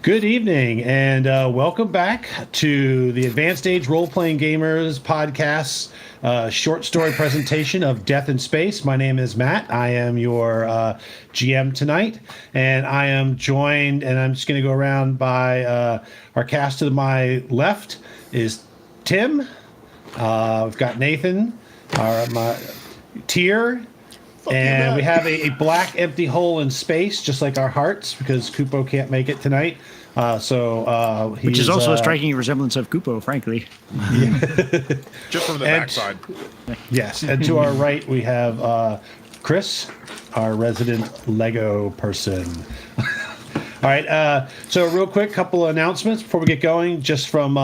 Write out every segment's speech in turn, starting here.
Good evening, and welcome back to the Advanced Age Role-Playing Gamers podcast short story presentation of Death in Space. My name is Matt. I am your GM tonight, and I am joined, and I'm just going to go around by our cast to my left is Tim. We've got Nathan, my Tier, and we have a black empty hole in space, just like our hearts, because Kupo can't make it tonight. Which is also a striking resemblance of Kupo, frankly. Just from the backside. Yes, and to our right we have Chris, our resident Lego person. All right, so real quick, couple of announcements before we get going. Just from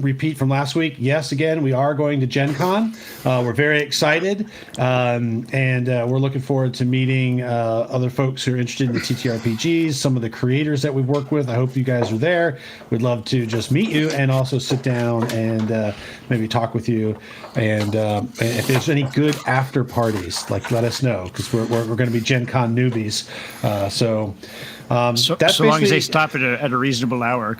repeat from last week. Yes, again, we are going to Gen Con. We're very excited, and we're looking forward to meeting other folks who are interested in the TTRPGs, some of the creators that we've worked with. I hope you guys are there. We'd love to just meet you and also sit down and maybe talk with you. And if there's any good after parties, like let us know, because we're going to be Gen Con newbies. So long as they stop at a reasonable hour.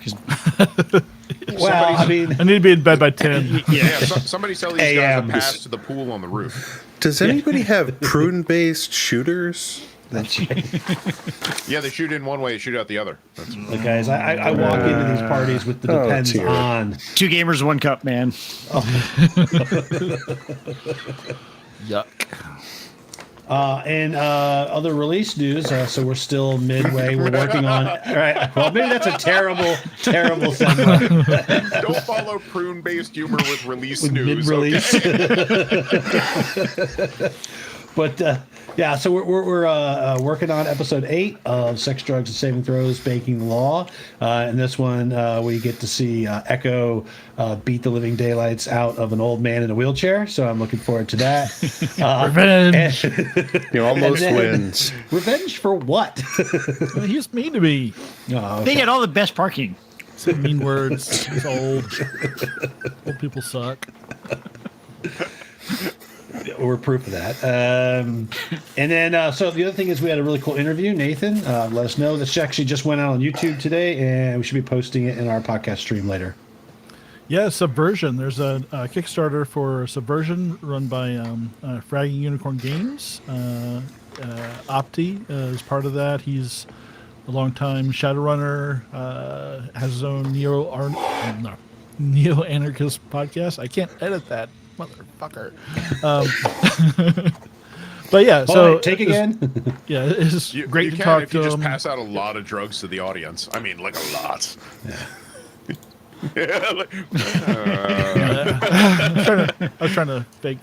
Well, I mean, I need to be in bed by 10. Somebody sell these guys a pass to the pool on the roof. Does anybody have prune-based shooters? That's right. Yeah, they shoot in one way, shoot out the other. Look, guys, I walk into these parties with the depends on. 2 gamers, 1 cup, man. Yuck. And other release news. So we're still midway. We're working on. All right. Well, maybe that's a terrible segue. Don't follow prune-based humor with release news. Mid-release. Okay? But yeah, so we're working on episode 8 of Sex, Drugs, and Saving Throws: Baking the Law. In this one, we get to see Echo beat the living daylights out of an old man in a wheelchair. So I'm looking forward to that. Revenge. He almost wins. Revenge for what? He's mean to me. Oh, okay. They get all the best parking. Some mean words. He's old. Old people suck. We're proof of that. And then, so the other thing is we had a really cool interview. Nathan, let us know. This actually just went out on YouTube today, and we should be posting it in our podcast stream later. Yeah, Subversion. There's a Kickstarter for Subversion run by Fragging Unicorn Games. Opti is part of that. He's a longtime Shadowrunner, has his own neo-anarchist podcast. I can't edit that. Motherfucker. But yeah, so take again. Yeah, it's great to talk to him. You just pass out a lot of drugs to the audience. I mean, like a lot. Yeah. I was trying to fake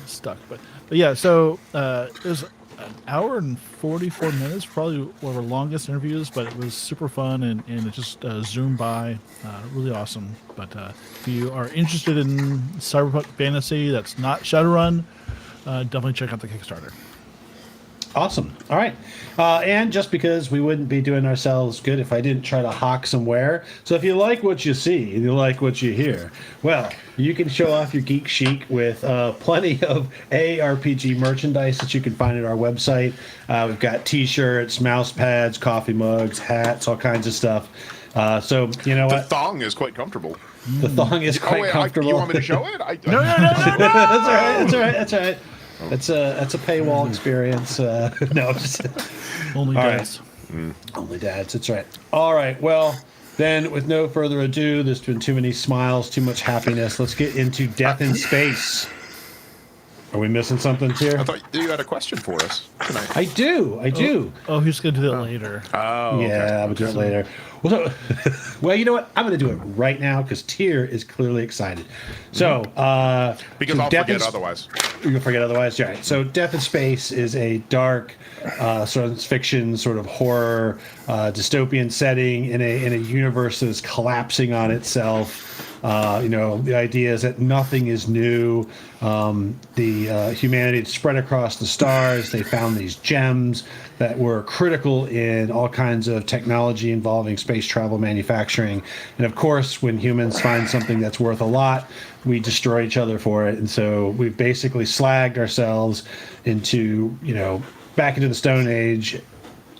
stuck, but yeah. So it was an hour and 44 minutes, probably one of our longest interviews, but it was super fun and it just zoomed by. Really awesome. But if you are interested in cyberpunk fantasy that's not Shadowrun, definitely check out the Kickstarter. Awesome. All right. And just because we wouldn't be doing ourselves good if I didn't try to hawk somewhere. So if you like what you see and you like what you hear, well, you can show off your geek chic with plenty of ARPG merchandise that you can find at our website. We've got T-shirts, mouse pads, coffee mugs, hats, all kinds of stuff. So, you know what? The thong is quite comfortable. The thong is quite comfortable. You want me to show it? No. That's all right. That's a paywall experience. No, just Only dads. Right. Only dads. That's right. All right. Well, then, with no further ado, there's been too many smiles, too much happiness. Let's get into Death in Space. Are we missing something here? I thought you had a question for us tonight. I do. Oh, he's going to do that later. Oh, okay. Yeah, I'm going to do it later. Well, you know what? I'm going to do it right now because Tyr is clearly excited. So, because I'll forget otherwise. You're going to forget otherwise? All right. So, Death in Space is a dark science fiction, sort of horror, dystopian setting in a universe that is collapsing on itself. The idea is that nothing is new. Humanity had spread across the stars. They found these gems that were critical in all kinds of technology involving space travel manufacturing. And of course, when humans find something that's worth a lot, we destroy each other for it. And so we've basically slagged ourselves into, back into the Stone Age,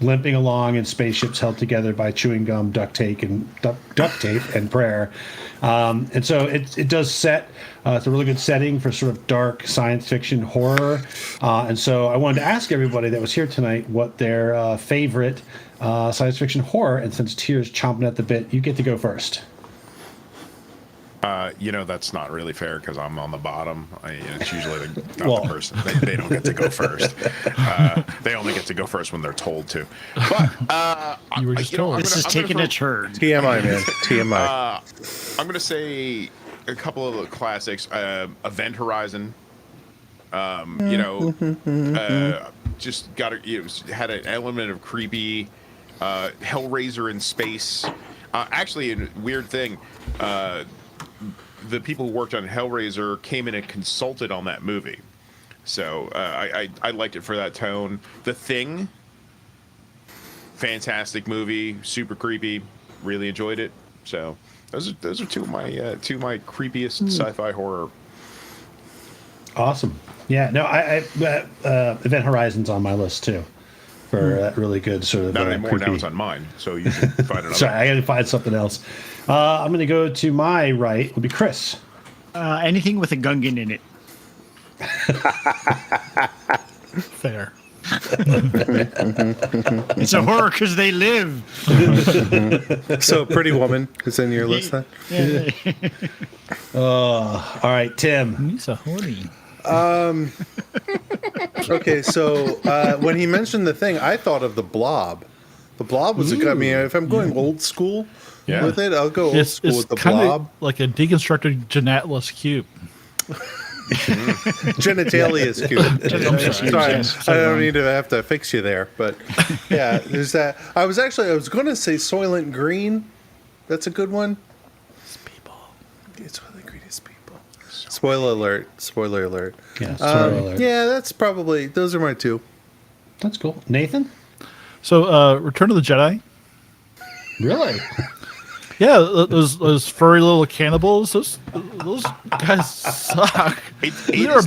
limping along in spaceships held together by chewing gum, duct tape, and prayer. And so it does set. It's a really good setting for sort of dark science fiction horror. And so I wanted to ask everybody that was here tonight what their favorite science fiction horror. And since Tier's chomping at the bit, you get to go first. That's not really fair because I'm on the bottom. It's usually the person. They don't get to go first. They only get to go first when they're told to. But You were just told. This is taking a turn. TMI, man. TMI. I'm going to say a couple of the classics. Event Horizon. Just had an element of creepy. Hellraiser in space. Actually, a weird thing. The people who worked on Hellraiser came in and consulted on that movie. So I liked it for that tone. The Thing, fantastic movie, super creepy, really enjoyed it. So those are two of my creepiest sci-fi horror. Awesome. Yeah, no, I Event Horizon's on my list too for that really good sort of Not anymore, creepy. now it's on mine, so you can find it. Sorry, I got to find something else. I'm going to go to my right. Would be Chris. Anything with a Gungan in it. Fair. It's a horror because they live. So Pretty Woman is in your list then? All right, Tim. He's a horny. Okay, so when he mentioned The Thing, I thought of The Blob. The Blob was a good. I mean, if I'm going old school with it, I'll go old school with The Blob. Like a deconstructed Genatlas cube. Genitalius cube. Sorry, yes. I don't need to have to fix you there, but yeah, there's that. I was going to say Soylent Green. That's a good one. It's people. Soylent Green is people. Spoiler alert! Spoiler alert! Yeah, spoiler alert. Yeah, that's probably those are my two. That's cool. Nathan? So, Return of the Jedi. Really? Yeah, those furry little cannibals. Those guys suck. They're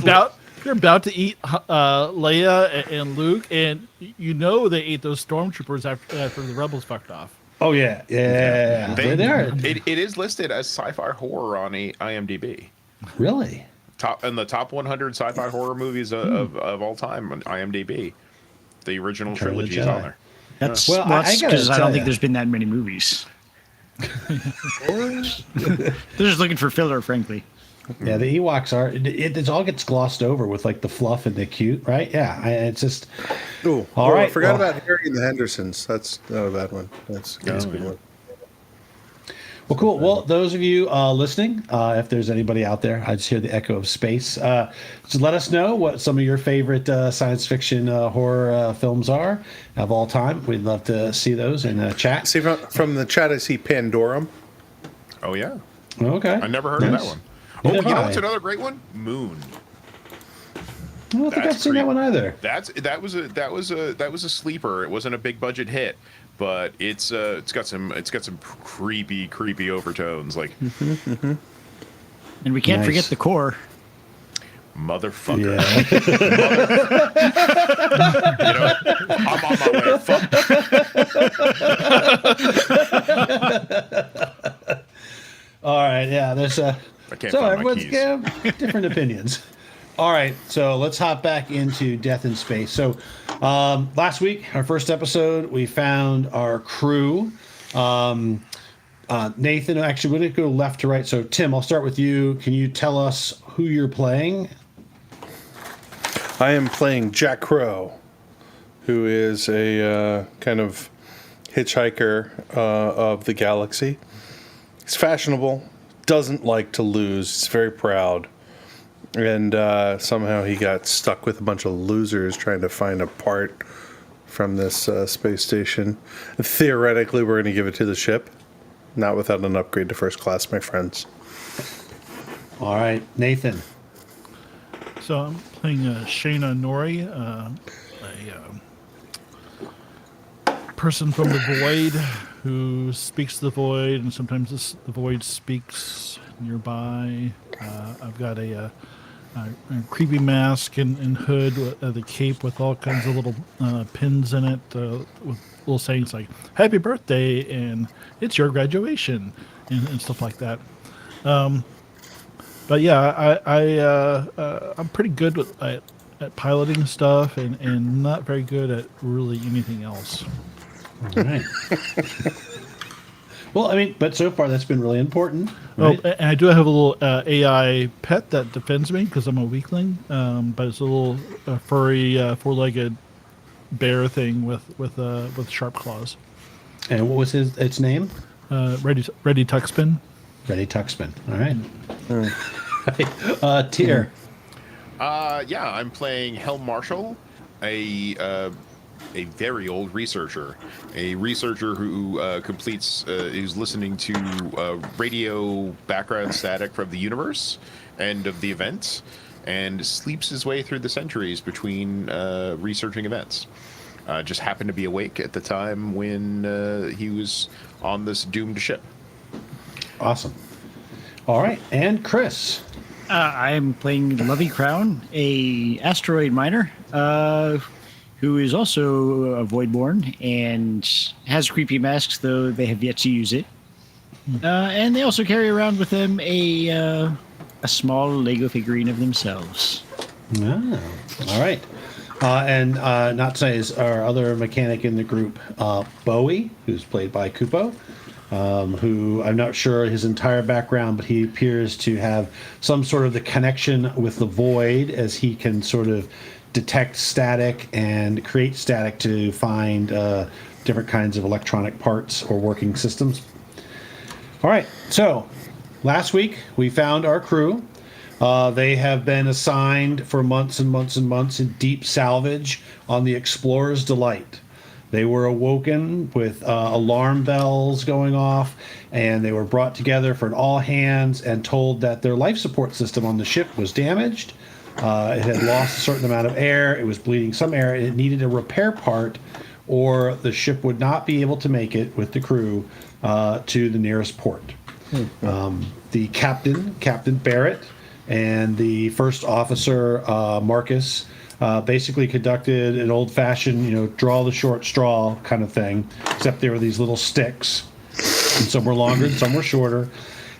about to eat Leia and Luke, and they ate those stormtroopers after the rebels fucked off. Oh yeah, yeah. It is listed as sci-fi horror on IMDb. Really? Top 100 sci-fi horror movies of all time on IMDb. The original trilogy is on there. That's Well, I gotta because I tell don't think ya. there's been that many movies. They're just looking for filler, frankly. Yeah, the Ewoks are. It all gets glossed over with like the fluff and the cute, right? Yeah, it's just. Ooh, All right, I forgot well- about Harry and the Hendersons. That's not a bad one. That's a good one. Well, cool. Well, those of you listening, if there's anybody out there, I just hear the echo of space. Just let us know what some of your favorite science fiction horror films are of all time. We'd love to see those in chat. See from the chat, I see Pandorum. Oh yeah, Okay. I never heard of that one. Oh, Neither you know have what's I. another great one? Moon. I don't think I've That's seen that creepy. one either. That was a sleeper. It wasn't a big budget hit, but it's got some creepy overtones, like And we can't Nice. forget the core. motherfucker. Yeah. I'm on my way. Fuck. All right. Yeah. There's I can't so find my everyone's keys. got different opinions. All right, so let's hop back into Death in Space. So last week, our first episode, we found our crew. Nathan, actually, we're going to go left to right. So Tim, I'll start with you. Can you tell us who you're playing? I am playing Jack Crow, who is a kind of hitchhiker of the galaxy. He's fashionable, doesn't like to lose, he's very proud. And somehow he got stuck with a bunch of losers trying to find a part from this space station. Theoretically, we're going to give it to the ship. Not without an upgrade to first class, my friends. All right, Nathan. So I'm playing Shayna Nori, a person from the void who speaks to the void, and sometimes the void speaks nearby. I've got a creepy mask and hood, the cape with all kinds of little pins in it, with little sayings like "Happy Birthday" and "It's your graduation" and stuff like that. But yeah, I'm pretty good at piloting stuff and not very good at really anything else. All right. Well, I mean, but so far that's been really important. Right? Oh, and I do have a little AI pet that defends me because I'm a weakling. But it's a little furry, four-legged bear thing with sharp claws. And what was its name? Ready Tuckspin. Ready Tuckspin. All right. Tier. Yeah, I'm playing Helm Marshall, a very old researcher, who completes, who's listening to radio background static from the universe and of the events, and sleeps his way through the centuries between researching events. Just happened to be awake at the time when he was on this doomed ship. Awesome. All right, and Chris. I'm playing Lovey Crown, a asteroid miner, who is also a Voidborn and has creepy masks, though they have yet to use it. And they also carry around with them a small Lego figurine of themselves. Oh, all right. And not to say is our other mechanic in the group, Bowie, who's played by Kupo, who I'm not sure his entire background, but he appears to have some sort of the connection with the void, as he can sort of detect static and create static to find different kinds of electronic parts or working systems. All right, so last week we found our crew. They have been assigned for months and months and months in deep salvage on the Explorer's Delight. They were awoken with alarm bells going off, and they were brought together for an all hands and told that their life support system on the ship was damaged. It had lost a certain amount of air. It was bleeding some air, and it needed a repair part, or the ship would not be able to make it with the crew to the nearest port. The Captain Barrett, and the first officer, Marcus, basically conducted an old-fashioned, draw the short straw kind of thing, except there were these little sticks, and some were longer and some were shorter.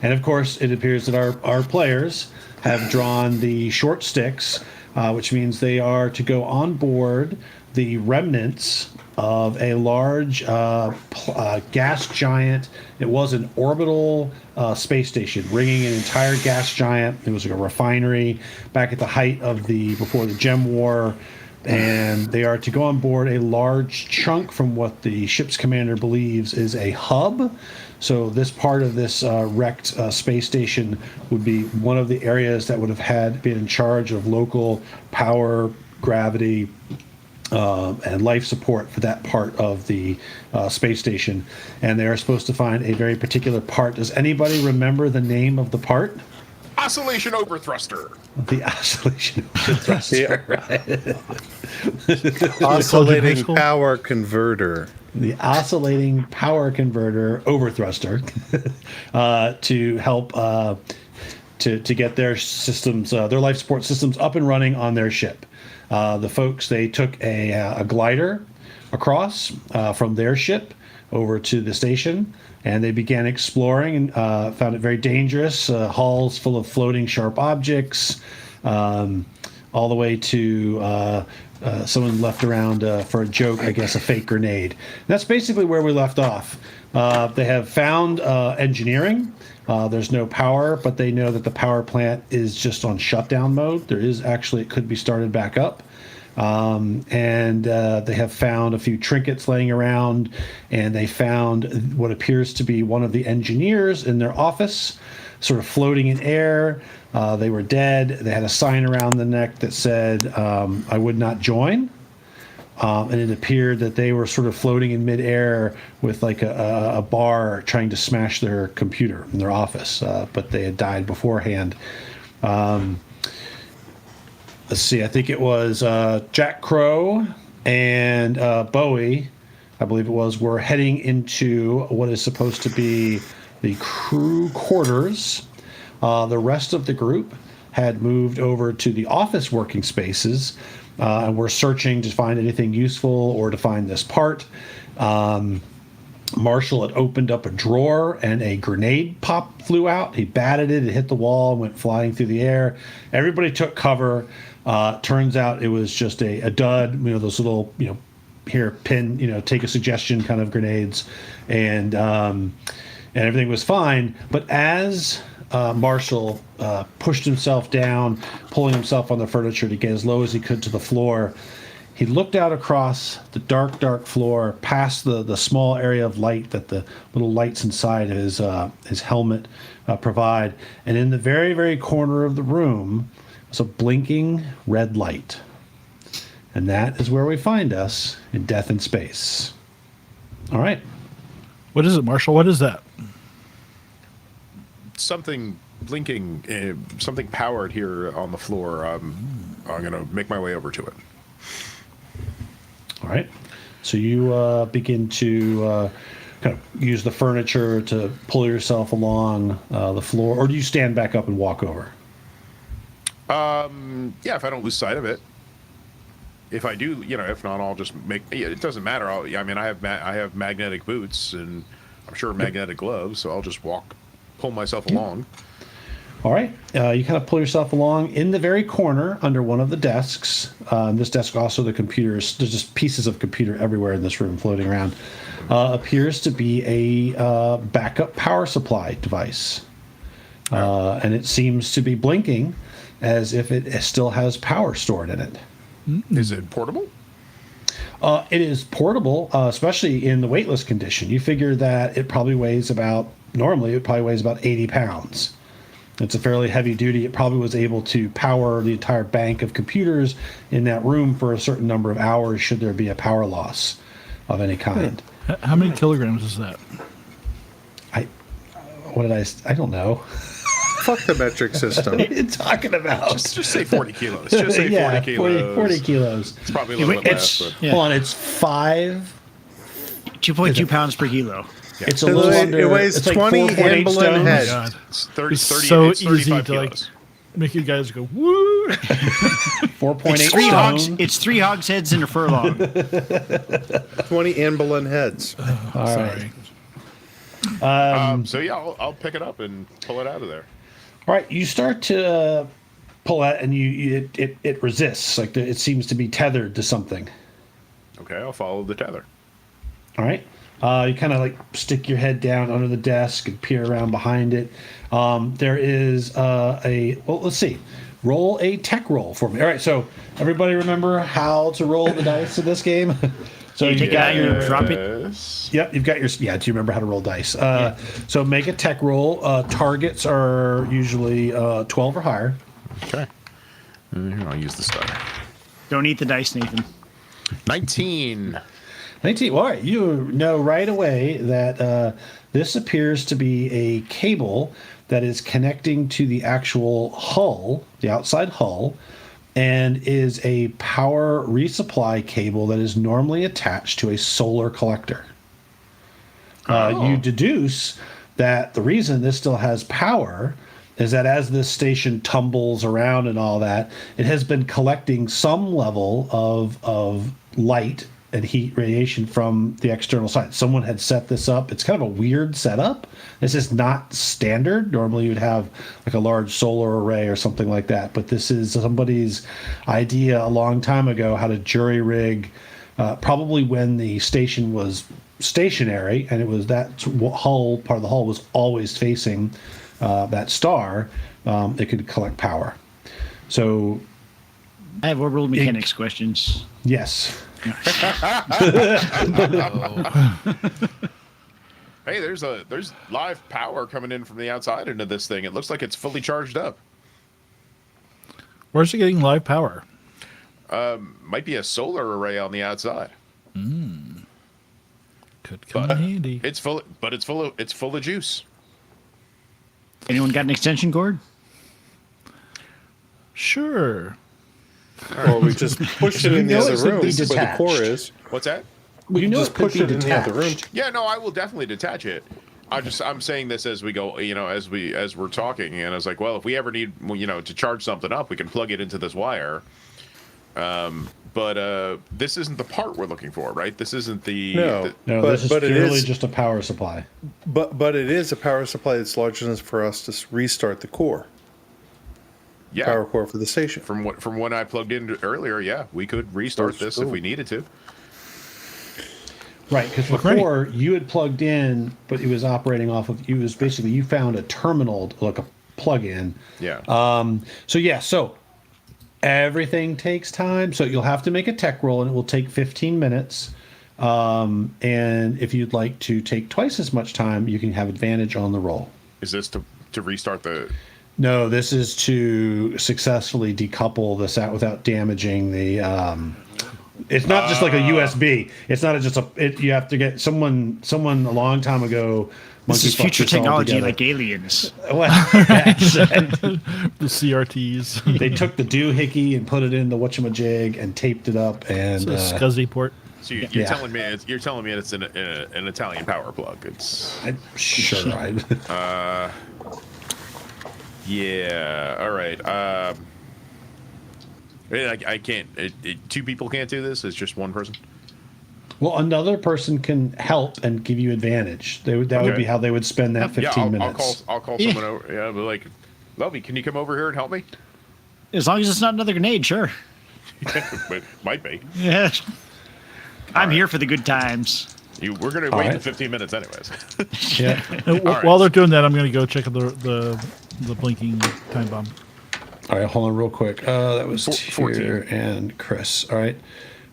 And of course, it appears that our players have drawn the short sticks, which means they are to go on board the remnants of a large gas giant. It was an orbital space station, ringing an entire gas giant. It was like a refinery back at the height of before the Gem War. And they are to go on board a large chunk from what the ship's commander believes is a hub. So this part of this wrecked space station would be one of the areas that would have been in charge of local power, gravity, and life support for that part of the space station. And they are supposed to find a very particular part. Does anybody remember the name of the part? Oscillation overthruster. The oscillation overthruster. Right? Oscillating power converter. The oscillating power converter overthruster to help to get their systems, their life support systems up and running on their ship. The folks, they took a glider across from their ship over to the station, and they began exploring and found it very dangerous. Halls full of floating sharp objects, all the way to someone left around for a joke, I guess, a fake grenade. And that's basically where we left off. They have found engineering. There's no power, but they know that the power plant is just on shutdown mode. It could be started back up. And they have found a few trinkets laying around, and they found what appears to be one of the engineers in their office, sort of floating in air. They were dead. They had a sign around the neck that said, "I would not join." And it appeared that they were sort of floating in midair with like a bar trying to smash their computer in their office, but they had died beforehand. Let's see, I think it was Jack Crow and Bowie, I believe it was, were heading into what is supposed to be the crew quarters. The rest of the group had moved over to the office working spaces and were searching to find anything useful or to find this part. Marshall had opened up a drawer and a grenade pop flew out. He batted it, it hit the wall, went flying through the air. Everybody took cover. Turns out it was just a dud, those little, here, pin, take a suggestion kind of grenades. And everything was fine. But as Marshall pushed himself down, pulling himself on the furniture to get as low as he could to the floor, he looked out across the dark, dark floor, past the small area of light that the little lights inside his helmet provide. And in the very, very corner of the room was a blinking red light. And that is where we find us in Death in Space. All right. What is it, Marshall? What is that? Something blinking, something powered here on the floor. I'm going to make my way over to it. All right. So you begin to kind of use the furniture to pull yourself along the floor, or do you stand back up and walk over? Yeah, if I don't lose sight of it. If I do, if not, I'll just make. Yeah, it doesn't matter. I have magnetic boots and I'm sure magnetic gloves, so I'll just pull myself along. All right. You kind of pull yourself along. In the very corner, under one of the desks, this desk also the computers, there's just pieces of computer everywhere in this room floating around, appears to be a backup power supply device. And it seems to be blinking as if it still has power stored in it. Is it portable? It is portable, especially in the weightless condition. You figure that it probably weighs normally it probably weighs about 80 pounds. It's a fairly heavy duty. It probably was able to power the entire bank of computers in that room for a certain number of hours should there be a power loss of any kind. How many kilograms is that? I don't know. Fuck the metric system. What are you talking about? Just say 40 kilos. Just say 40 kilos. 40 kilos. It's probably a little bit less. But. Hold on, it's 2.2 pounds per kilo. Yeah. It's a little under. It weighs it's 20 like 4.8 Amblin stones. heads. God. It's 30, It's 30 so it's easy 35 to kilos. make you guys go woo. 4.8 It's three hogs. stones. It's 3 hogsheads and a furlong. 20 Amblin heads. All Sorry. right. So yeah, I'll pick it up and pull it out of there. All right, you start to pull out, and it resists. Like it seems to be tethered to something. Okay, I'll follow the tether. All right. You kind of stick your head down under the desk and peer around behind it. There is let's see. Roll a tech roll for me. All right, so everybody remember how to roll the dice in this game? So You take it out and you drop it. Yep, you've got your. Yeah, do you remember how to roll dice? So make a tech roll. Targets are usually 12 or higher. Okay. Here, I'll use the starter. Don't eat the dice, Nathan. 19. 19. All right, you know right away that this appears to be a cable that is connecting to the actual hull, the outside hull, and is a power resupply cable that is normally attached to a solar collector. You deduce that the reason this still has power is that as this station tumbles around and all that, it has been collecting some level of light and heat radiation from the external side. Someone had set this up. It's kind of a weird setup. This is not standard. Normally you'd have like a large solar array or something like that, but this is somebody's idea a long time ago how to jury rig, probably when the station was stationary and it was that hull, part of the hull was always facing that star, it could collect power. So I have orbital mechanics questions. yes. Hey, there's live power coming in from the outside into this thing. It looks like it's fully charged up. Where's it getting live power? Might be a solar array on the outside. Could come in handy. It's full of juice. Anyone got an extension cord? Sure. Or we just push it in the other it could room be where the detached. core is. What's that? You know just it could push be it in the other room. detached. Yeah, no, I will definitely detach it. I'm saying this as we go, as we're talking, and I was like, well, if we ever need, to charge something up, we can plug it into this wire. But this isn't the part we're looking for, right? This isn't the No. No, But- this is but it purely is- just a power supply. But it is a power supply that's large enough for us to restart the core. yeah. Power core for the station. From when I plugged in earlier, yeah, we could restart That's this if cool. we needed to. Right, because Well, great. before you had plugged in, but it was operating off of. You found a terminal, like a plug-in. Yeah. So everything takes time. So you'll have to make a tech roll, and it will take 15 minutes. And if you'd like to take twice as much time, you can have advantage on the roll. Is this to restart the? No, this is to successfully decouple this out without damaging the. It's not just like a USB. It's not just a. You have to get someone a long time ago. This is monkey fucked future this all technology, together. like aliens. Well, yes. The CRTs. They took the doohickey and put it in the whatchamajig and taped it up and The SCSI port. So you're Yeah. telling me it's an Italian power plug. It's I'm sure yeah. All right. I can't. Two people can't do this. It's just one person. Well, another person can help and give you advantage. That would Okay. be how they would spend that 15 minutes. I'll call someone over. Yeah, but like, Lovey, can you come over here and help me? As long as it's not another grenade, sure. But might be. Yeah. I'm here for the good times. We're gonna All wait right. the 15 minutes anyways. Yeah. right. While they're doing that, I'm going to go check the blinking time bomb. All right, hold on real quick. That was 14. Tyr and Chris. All right.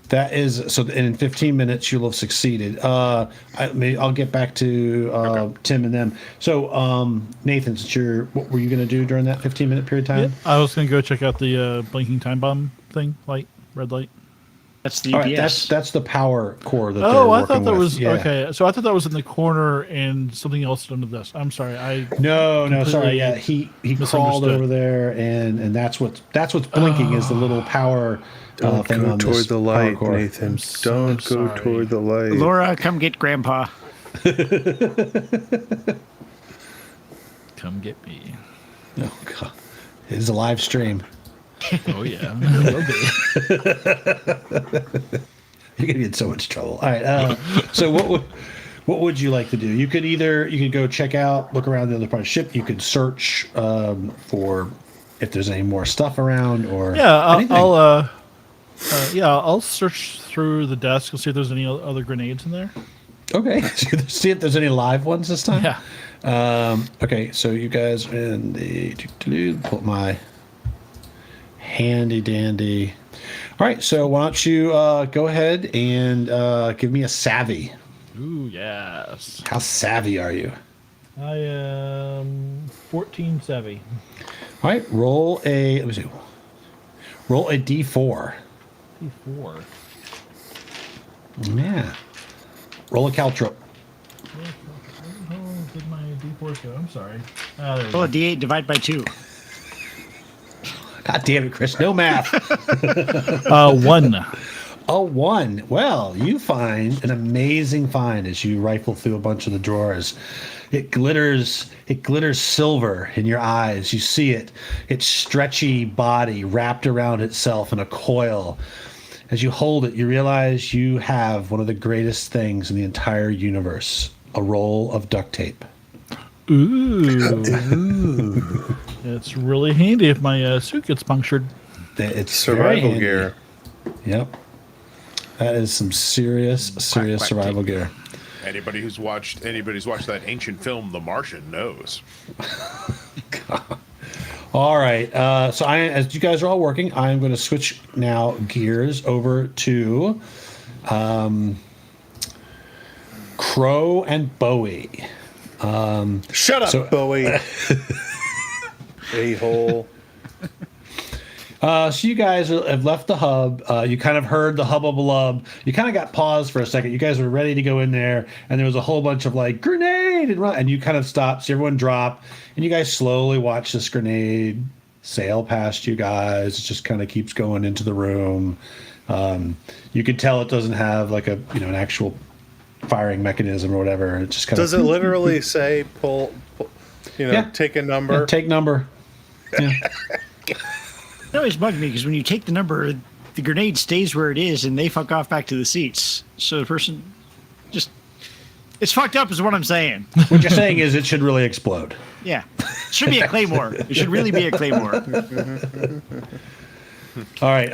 That is so. In 15 minutes, you'll have succeeded. I'll get back to Okay. Tim and them. So, Nathan, what were you going to do during that 15-minute period of time? I was going to go check out the blinking time bomb thing, red light. That's the All UPS. right, that's the power core that they're Oh, I working thought that with. was Yeah. okay. So I thought that was in the corner and something else under this. I'm sorry. No, sorry. completely Yeah, he crawled misunderstood. over there, and that's what's blinking is the little power Don't thing go on toward this the power light, core. Nathan. I'm so Don't go sorry. toward the light. Laura, come get Grandpa. Come get me. Oh God, it's a live stream. Oh yeah, it will be. You're gonna get in so much trouble. All right. So what would you like to do? You could go check out, look around the other part of the ship. You could search for if there's any more stuff around or Yeah, anything. I'll search through the desk and see if there's any other grenades in there. Okay. See if there's any live ones this time. Yeah. Okay. So you guys are in the put my handy dandy. All right. So why don't you go ahead and give me a savvy. Ooh, yes. How savvy are you? I am 14 savvy. All right. Roll a d4. P4. Yeah. Roll a caltrop. Oh, did my D4 go? I'm sorry. Ah, there we Roll a go. D8, divide by 2. God damn it, Chris. No math. 1. A 1. Well, you find an amazing find as you rifle through a bunch of the drawers. It glitters silver in your eyes. You see it. Its stretchy body wrapped around itself in a coil. As you hold it, you realize you have one of the greatest things in the entire universe, a roll of duct tape. Ooh. It's really handy if my suit gets punctured. It's very Survival handy. gear. Yep. That is some serious quack, survival tick. gear. Anybody's watched that ancient film, The Martian, knows. All right. So as you guys are all working, I'm going to switch now gears over to Crow and Bowie. Shut up, So- Bowie. A-hole. So you guys have left the hub. You kind of heard the hubbubalub. You kind of got paused for a second. You guys were ready to go in there, and there was a whole bunch of like grenade and run, and you kind of stopped. So everyone dropped, and you guys slowly watch this grenade sail past you guys. It just kind of keeps going into the room. You could tell it doesn't have like an actual firing mechanism or whatever. It just kind Does of it literally say pull Yeah. take a number? take number. Yeah. It always bugged me because when you take the number, the grenade stays where it is, and they fuck off back to the seats. So the person just. It's fucked up, is what I'm saying. What you're saying is it should really explode. Yeah. It should be a claymore. It should really be a claymore. All right.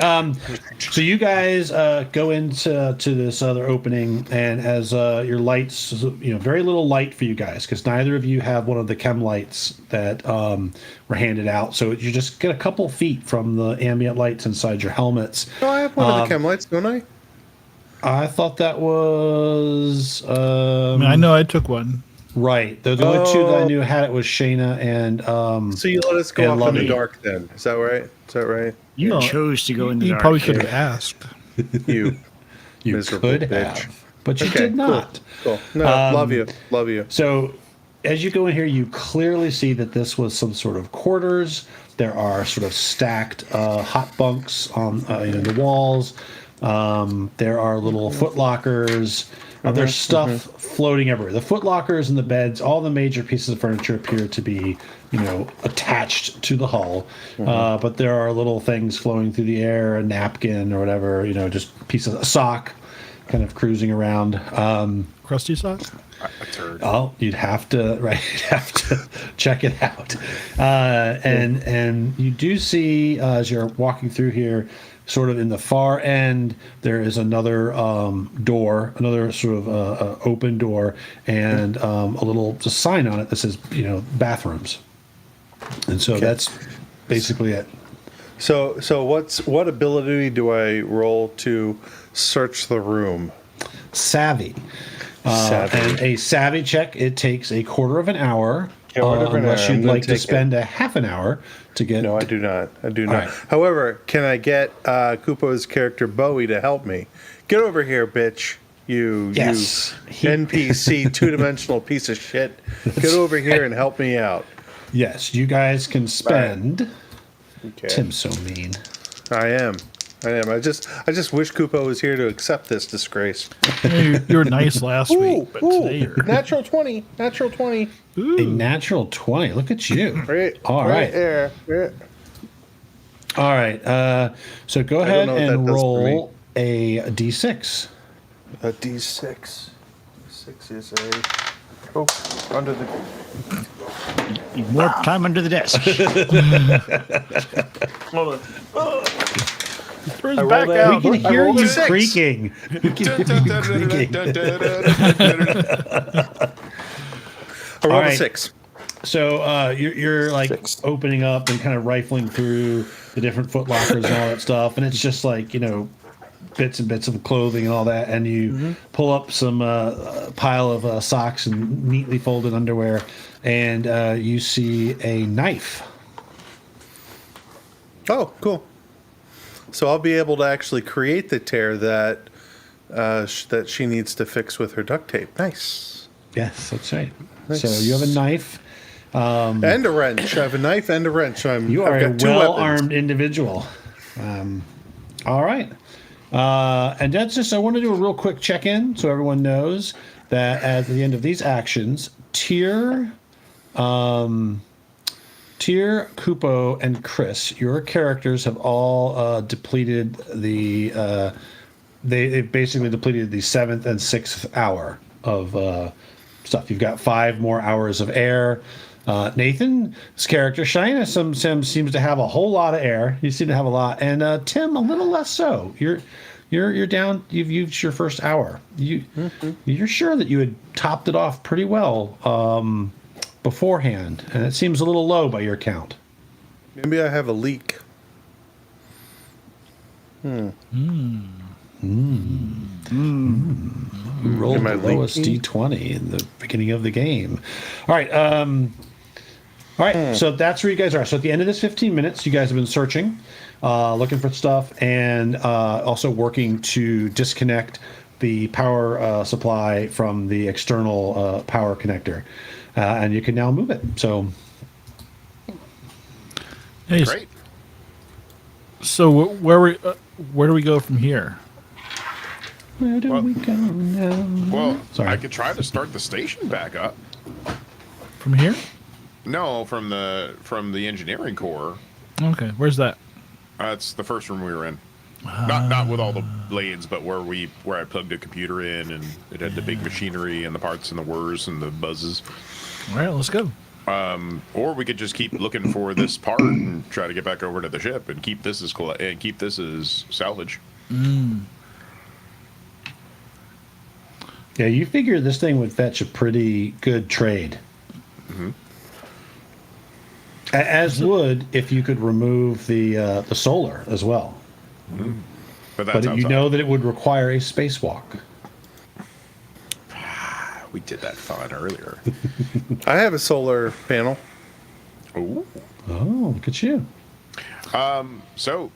So you guys go into this other opening, and as your lights, very little light for you guys because neither of you have one of the chem lights that were handed out. So you just get a couple feet from the ambient lights inside your helmets. No, I have one of the chem lights, don't I? I thought that was I mean, I know I took one. right. The only two that I knew had it was Shayna and So you let us go and off in the Lovey. dark then. Is that right? Is that right? You No, chose to go in the You dark. probably should have asked. You. You Miserable could bitch. have, but you Okay, did not. Cool. No, love you. Love you. So, as you go in here, you clearly see that this was some sort of quarters. There are sort of stacked hot bunks on the walls. There are little foot lockers. There's stuff floating everywhere. The foot lockers and the beds, all the major pieces of furniture appear to be, attached to the hull. But there are little things flowing through the air, a napkin or whatever, just a piece of a sock kind of cruising around. Crusty sock? A turd. Oh, you'd have to check it out. And you do see as you're walking through here, sort of in the far end, there is another door, another sort of open door, and a little just sign on it that says bathrooms. And so that's basically it. So what ability do I roll to search the room? Savvy. Savvy. And a savvy check, it takes a quarter of an hour. Quarter of an Unless hour. you'd I'm gonna like to take spend a half an hour to get. No, I do not. I do not. right. However, can I get Kupo's character Bowie to help me? Get over here, bitch. Yes. You NPC two-dimensional piece of shit. Get over here and help me out. Yes, you guys can spend. Okay. Tim's so mean. I am. I just wish Kupo was here to accept this disgrace. You were nice last week, but today you're. Natural 20. Natural 20. A natural 20. Look at you. Right. All right. there. Right. All right. So go don't ahead know what and that does for roll a d6. A D6. 6 is a. Oh, under the. Need more time under the desk. Hold on. Throw his I back rolled out. We can I hear rolled a you 6. creaking. We can hear you creaking. I rolled All a right. 6. So you're like 6. opening up and kind of rifling through the different foot lockers and all that stuff, and it's just like bits and bits of clothing and all that, and you pull up some pile of socks and neatly folded underwear, and you see a knife. Oh, cool. So I'll be able to actually create the tear that that she needs to fix with her duct tape. Nice. Yes, that's right. Nice. So you have a knife. And a wrench. I have a knife and a wrench. You are I've a got 2 weapons. well-armed individual. All right. And that's just, I want to do a real quick check-in so everyone knows that at the end of these actions, Tyr, Kupo, and Chris, your characters have all depleted the, they've basically depleted the 7th and 6th hour of stuff. You've got 5 more hours of air. Nathan's character, Shina, seems to have a whole lot of air. You seem to have a lot, and Tim a little less so. You're down. You've used your first hour. You're sure that you had topped it off pretty well beforehand, and it seems a little low by your count. Maybe I have a leak. You rolled Am I the lowest leaking? d20 in the beginning of the game. All right. All right. So that's where you guys are. So at the end of this 15 minutes, you guys have been searching, looking for stuff, and also working to disconnect the power supply from the external power connector. And you can now move it. So Hey, Great. so where do we go from here? Where do Well- we go now? Well, Sorry. I could try to start the station back up. From here? No, from the engineering core. Okay, where's that? That's the first room we were in. Not with all the blades, but where I plugged a computer in and it had the big machinery and the parts and the whirs and the buzzes. All right, let's go. Or we could just keep looking for this part and try to get back over to the ship and keep this as salvage. Yeah, you figure this thing would fetch a pretty good trade. As would if you could remove the solar as well. But But that's you outside. know that it would require a spacewalk. We did that fun earlier. I have a solar panel. Ooh. Oh, look at you. So,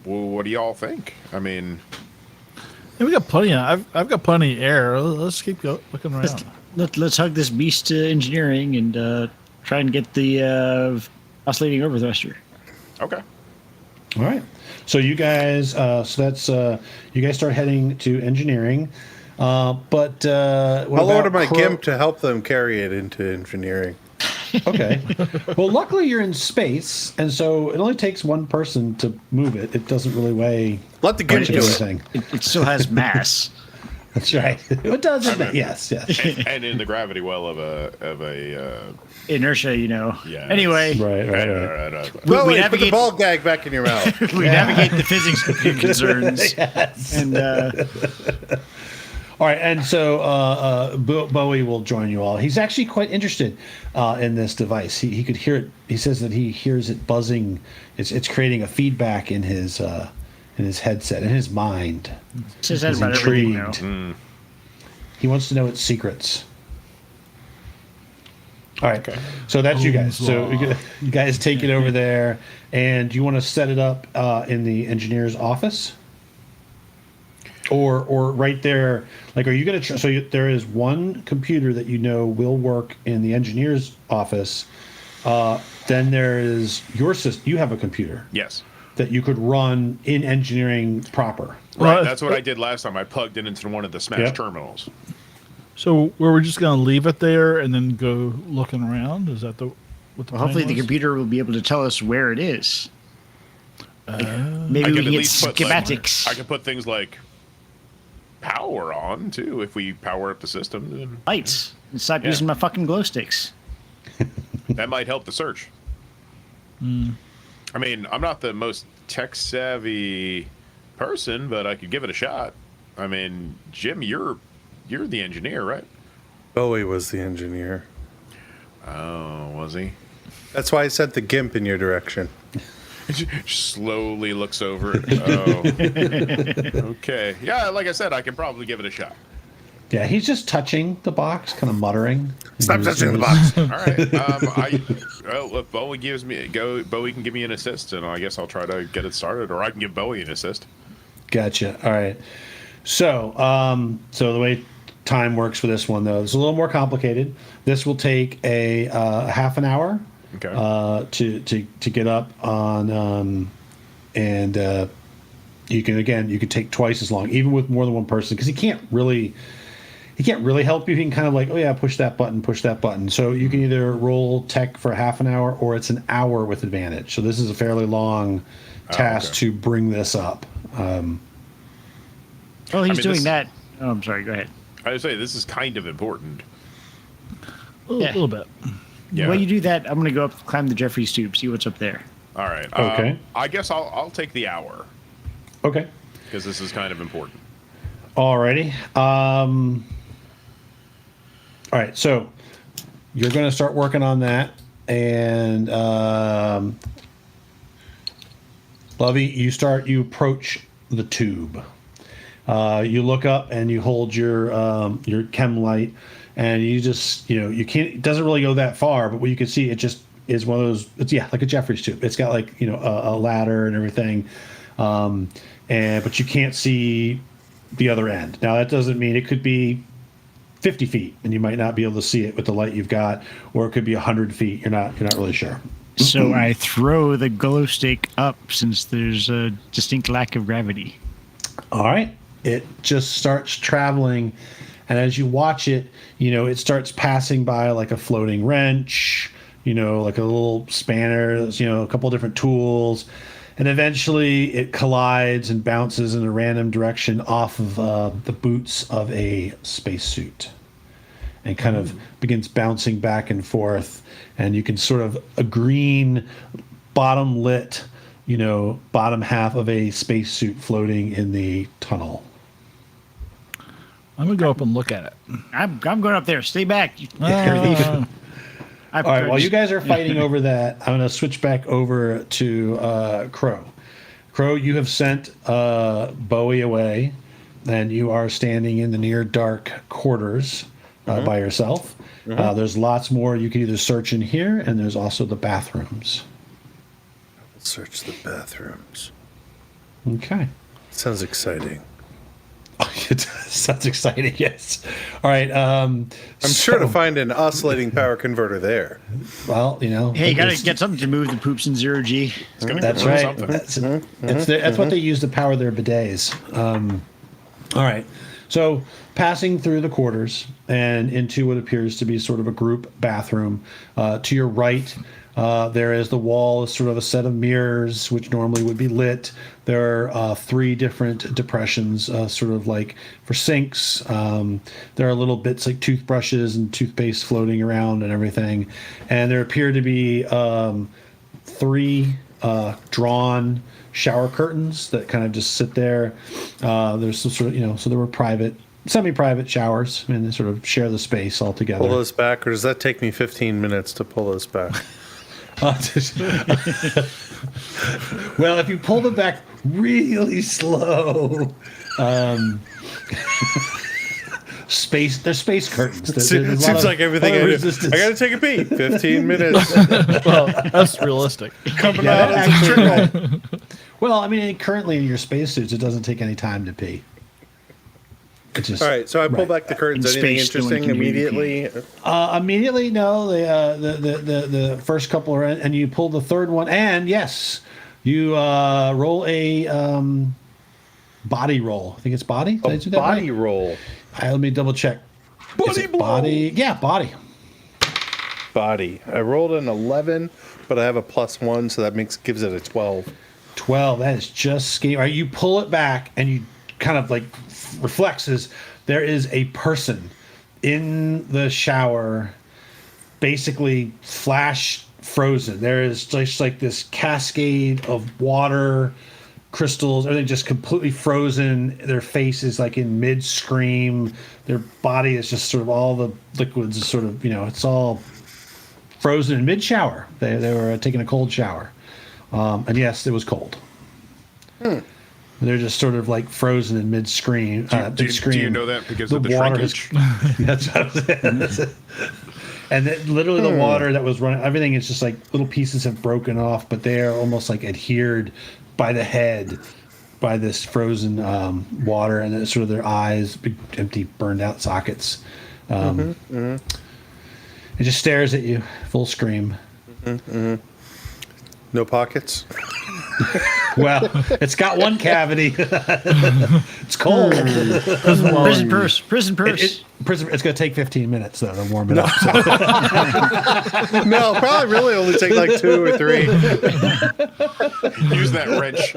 well, what do y'all think? I mean, Yeah, we got plenty. I've got plenty of air. Let's keep looking around. Let's hug this beast to engineering and try and get the oscillating overthruster. okay. All right. So you guys, you guys start heading to engineering. But what I'll order about my GIMP to help them carry it into engineering. Okay. Well, luckily you're in space, and so it only takes one person to move it. It doesn't really weigh Let the GIMP much do of it. anything. It still has mass. That's right. It does. Yes. And in the gravity well of a Inertia, you know. Yes. Anyway, Right. we Chloe, put the navigate- ball gag back in your mouth. we navigate the physics concerns. Yes. And All right, and so Bowie will join you all. He's actually quite interested in this device. He could hear it. He says that he hears it buzzing. It's creating a feedback in his headset, in his mind. says that He's about everything now. intrigued. He wants to know its secrets. All right, so that's you guys. So you guys take it over there, and you want to set it up in the engineer's office, or right there. Like, are you going to? There is one computer that you know will work in the engineer's office. Then there is your system. You have a computer Yes. that you could run in engineering proper. Right. Well, That's what I did last time. I plugged it into one of the Smash Yep. terminals. So we're just gonna leave it there and then go looking around. Is that what the Well, plan hopefully the was? computer will be able to tell us where it is. I Maybe we could can at get least put like, schematics, I could put things like power on too if we power up the system. Then lights, and stop Yeah. using my fucking glow sticks. that might help the search. I mean, I'm not the most tech savvy person, but I could give it a shot. I mean, Jim, you're the engineer, right? Bowie was the engineer. Oh, was he? That's why I sent the GIMP in your direction. Slowly looks over it. Oh. Okay. Yeah, like I said, I can probably give it a shot. Yeah, he's just touching the box, kind of muttering. Stop He was- touching the he box. All right. If Bowie gives me Bowie can give me an assist, and I guess I'll try to get it started, or I can give Bowie an assist. Gotcha. All right. So, so the way time works for this one, though, it's a little more complicated. This will take a half an hour Okay. to get up on, and you can take twice as long, even with more than one person, because he can't really help you. He can kind of like, oh yeah, push that button. So you can either roll tech for half an hour, or it's an hour with advantage. So this is a fairly long task okay. to bring this up. Oh, he's mean, doing this- that. Oh, I'm sorry. Go ahead. I would say this is kind of important. A Yeah. little bit. Yeah. While you do that, I'm gonna go up, climb the Jeffrey's tube, see what's up there. All right. Okay. I guess I'll take the hour Okay. because this is kind of important. Alrighty. All right. So you're going to start working on that, and Lovey, you approach the tube. You look up and you hold your chem light, and you just you can't. It doesn't really go that far, but what you can see, it just is one of those. It's like a Jeffrey's tube. It's got like a ladder and everything, but you can't see the other end. Now that doesn't mean it could be 50 feet and you might not be able to see it with the light you've got, or it could be 100 feet. You're not really sure. So I throw the glow stick up since there's a distinct lack of gravity. All right. it just starts traveling, and as you watch it, it starts passing by like a floating wrench, like a little spanner, a couple different tools, and eventually it collides and bounces in a random direction off of the boots of a spacesuit, and kind of begins bouncing back and forth, and you can sort of a green bottom lit, bottom half of a spacesuit floating in the tunnel. I'm gonna go up and look at it. I'm going up there. Stay back. Ah. All right, while you guys are fighting over that, I'm going to switch back over to Crow. Crow, you have sent Bowie away, and you are standing in the near dark quarters by yourself. There's lots more you can either search in here, and there's also the bathrooms. Search the bathrooms. Okay. Sounds exciting. It sounds exciting, yes. All right. I'm sure to find an oscillating power converter there. Well, Hey, you gotta get something to move the poops in 0G. That's right. That's what they use to power their bidets. All right. So passing through the quarters and into what appears to be sort of a group bathroom. To your right, there is the wall is sort of a set of mirrors, which normally would be lit. There are 3 different depressions, sort of like for sinks. There are little bits like toothbrushes and toothpaste floating around and everything. And there appear to be 3 drawn shower curtains that kind of just sit there. There's some sort of, so there were semi-private showers, and they sort of share the space all together. Pull this back, or does that take me 15 minutes to pull this back? Well, if you pull them back really slow, they're space curtains. It seems like everything I do. I gotta take a pee. 15 minutes. Well, that's realistic. Coming out as a trickle. Well, I mean, currently in your spacesuits, it doesn't take any time to pee. It's just, all right, so I pull right. back the curtains. In Anything space, no one interesting can really immediately? Immediately, no. The first couple are in, and you pull the third one, and yes, you roll a body roll. I think it's body. Did I do that Body right? roll. Let me double check. Is it blow. body? Yeah, body. Body. I rolled an 11, but I have a +1, so that gives it a 12. 12. That is just scheme. All right, you pull it back, and you kind of like reflexes. There is a person in the shower, basically flash frozen. There is just like this cascade of water, crystals, everything just completely frozen. Their face is like in mid scream. Their body is just sort of all the liquids is sort of, it's all frozen in mid shower. They were taking a cold shower. And yes, it was cold. They're just sort of like frozen in mid scream. Do you know that because of the shrinkage? That's what I'm saying. And literally the water that was running, everything is just like little pieces have broken off, but they are almost like adhered by the head by this frozen water, and then sort of their eyes, big empty burned out sockets. It just stares at you, full scream. No pockets? Well, it's got one cavity. It's cold. Prison purse. Prison purse. It's going to take 15 minutes, though, to warm it up. So. No, probably really only take like 2 or 3. Use that wrench.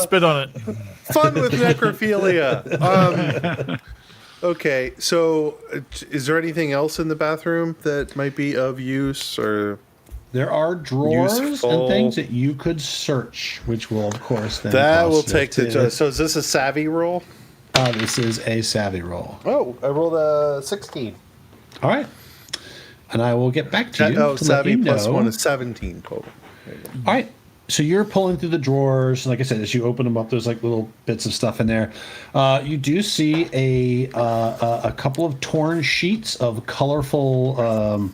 Spit on it. Fun with necrophilia. Okay, so is there anything else in the bathroom that might be of use or? There are drawers Useful. and things that you could search, which will, of course, then That will cost take the. 15. So is this a savvy roll? This is a savvy roll. Oh, I rolled a 16. All right. And I will get back to you to let savvy you know. +1 is 17 total. All right. So you're pulling through the drawers. Like I said, as you open them up, there's like little bits of stuff in there. You do see a couple of torn sheets of colorful,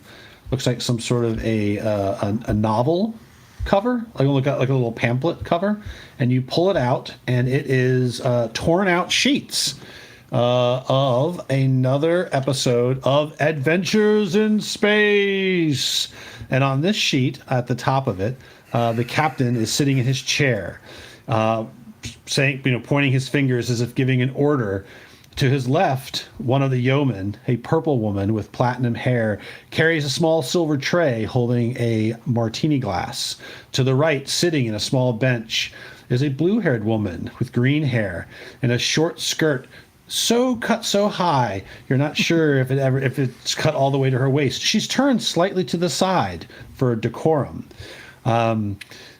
looks like some sort of a novel cover, like a little pamphlet cover. And you pull it out, and it is torn out sheets of another episode of Adventures in Space. And on this sheet, at the top of it, the captain is sitting in his chair. saying, pointing his fingers as if giving an order. To his left, one of the yeomen, a purple woman with platinum hair, carries a small silver tray holding a martini glass. To the right, sitting in a small bench, is a blue-haired woman with green hair and a short skirt cut so high you're not sure if it's cut all the way to her waist. She's turned slightly to the side for decorum. On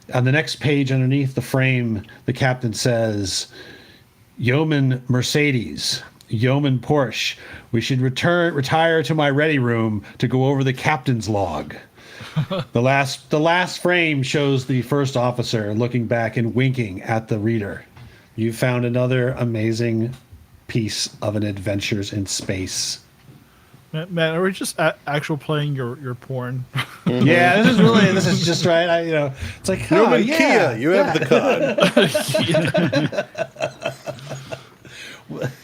the next page underneath the frame, the captain says, Yeoman Mercedes, Yeoman Porsche, we should retire to my ready room to go over the captain's log. The last frame shows the first officer looking back and winking at the reader. You found another amazing piece of an adventures in space. Man, are we just actual playing your porn? Yeah, this is just right. It's like, Kia, you have the cod.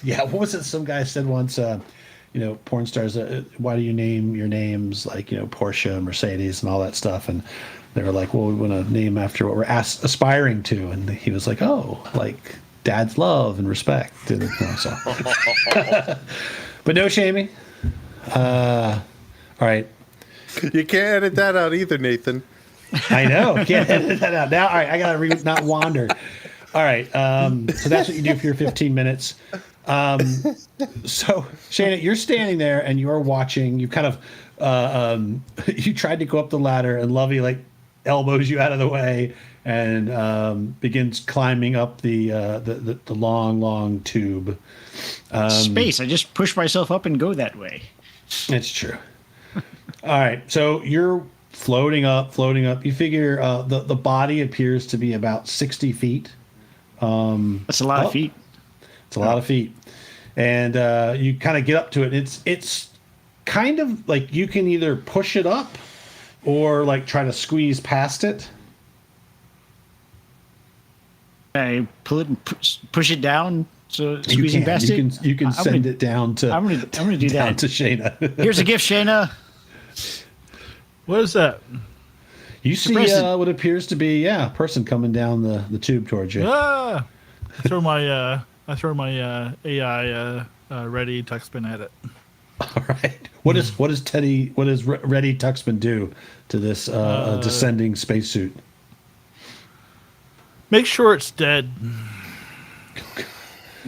Yeah, what was it? Some guy said once, porn stars, why do you name your names like, Porsche, Mercedes, and all that stuff? And they were like, well, we want to name after what we're aspiring to. And he was like, oh, like dad's love and respect. So. But no shaming. All right. You can't edit that out either, Nathan. I know. Can't edit that out. Now, all right, I got to not wander. All right. So that's what you do for your 15 minutes. So, Shana, you're standing there and you're watching. You kind of you tried to go up the ladder, and Lovey elbows you out of the way and begins climbing up the long tube. Space. I just push myself up and go that way. It's true. All right. So you're floating up. You figure the body appears to be about 60 feet. That's a lot of feet. It's a lot of feet. And you kind of get up to it. It's kind of like you can either push it up or try to squeeze past it. I pull it and push it down. So squeezing past it. You can send it down to. I'm gonna do down that. to Shayna. Here's a gift, Shayna. What is that? You see what appears to be a person coming down the tube towards you. Ah! I throw my AI ready tuxpan at it. All right. What does Ready Tuxman do to this descending spacesuit? Make sure it's dead.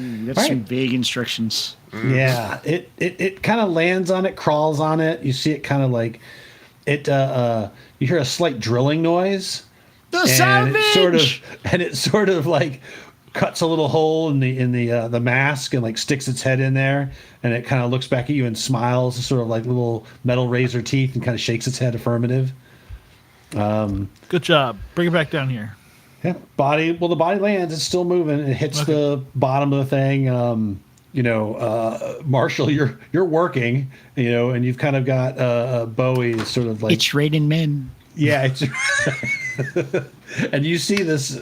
That's some vague instructions. Yeah, it kind of lands on it, crawls on it. You see it kind of you hear a slight drilling noise. The savage! It sort of cuts a little hole in the mask and sticks its head in there, and it kind of looks back at you and smiles, sort of like little metal razor teeth, and kind of shakes its head affirmative. Good job. Bring it back down here. Yeah, the body lands. It's still moving. It hits the bottom of the thing. Marshall, you're working. And you've kind of got Bowie sort of It's raining men. Yeah, and you see this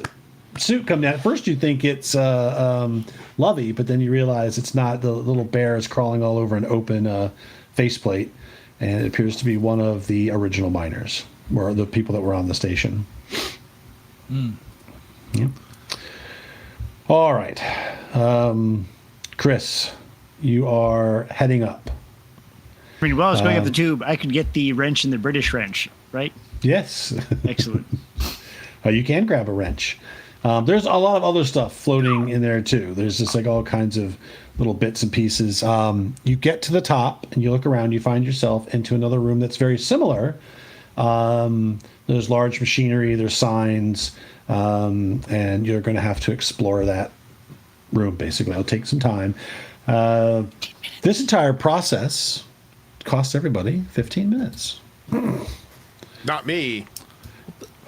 suit come down. At first, you think it's Lovey, but then you realize it's not. The little bear is crawling all over an open faceplate, and it appears to be one of the original miners, or the people that were on the station. Yeah. All right. Chris, you are heading up. I mean, while I was going up the tube, I could get the wrench and the British wrench, right? Yes. Excellent. You can grab a wrench. There's a lot of other stuff floating in there, too. There's just all kinds of little bits and pieces. You get to the top, and you look around. You find yourself into another room that's very similar. There's large machinery. There's signs. And you're going to have to explore that room, basically. It'll take some time. This entire process costs everybody 15 minutes. Not me.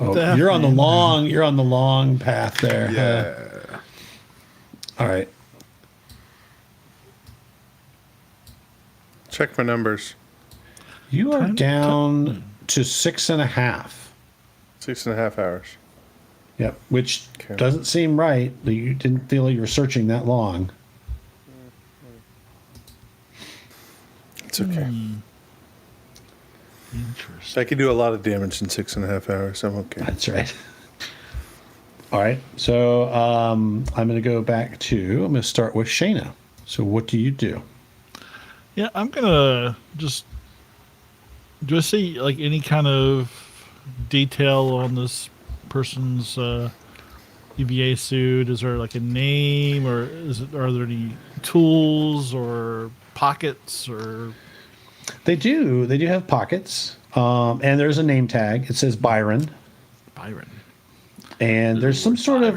Oh, you're on the long path there. Yeah. All right. Check my numbers. You are down to 6.5. 6.5 hours. Yep, which Okay. doesn't seem right. You didn't feel like you were searching that long. It's okay. Interesting. I can do a lot of damage in 6.5 hours. I'm okay. That's right. All right. So I'm going to go back to. I'm going to start with Shayna. So what do you do? Yeah, I'm gonna just. Do I see like any kind of detail on this person's EVA suit? Is there like a name, or are there any tools or pockets or? They do. They do have pockets, and there's a name tag. It says Byron. Byron. And there's some sort of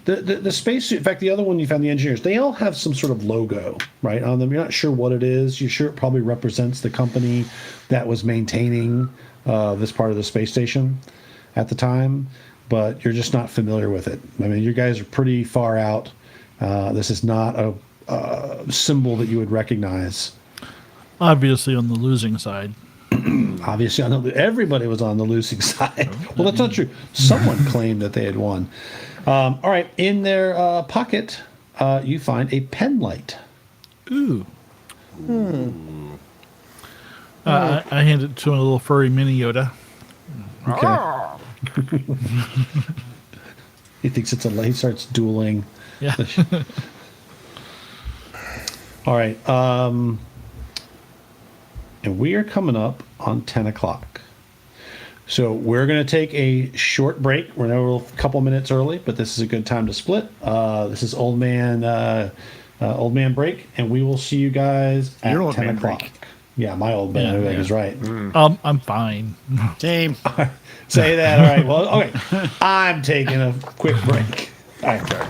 the spacesuit. In fact, the other one you found, the engineers, they all have some sort of logo right on them. You're not sure what it is. You're sure it probably represents the company that was maintaining this part of the space station at the time, but you're just not familiar with it. I mean, you guys are pretty far out. This is not a symbol that you would recognize. Obviously, on the losing side. Obviously, everybody was on the losing side. Well, that's not true. Someone claimed that they had won. All right, in their pocket, you find a pen light. Ooh. I hand it to a little furry mini Yoda. Okay. He thinks it's he starts dueling. Yeah. All right. And we are coming up on 10 o'clock. So we're going to take a short break. We're now a couple minutes early, but this is a good time to split. This is old man break, and we will see you guys at Your old 10 man o'clock. break. Yeah, my old man break is right. I'm fine. Same. Say that. All right. Well, okay. I'm taking a quick break. All right.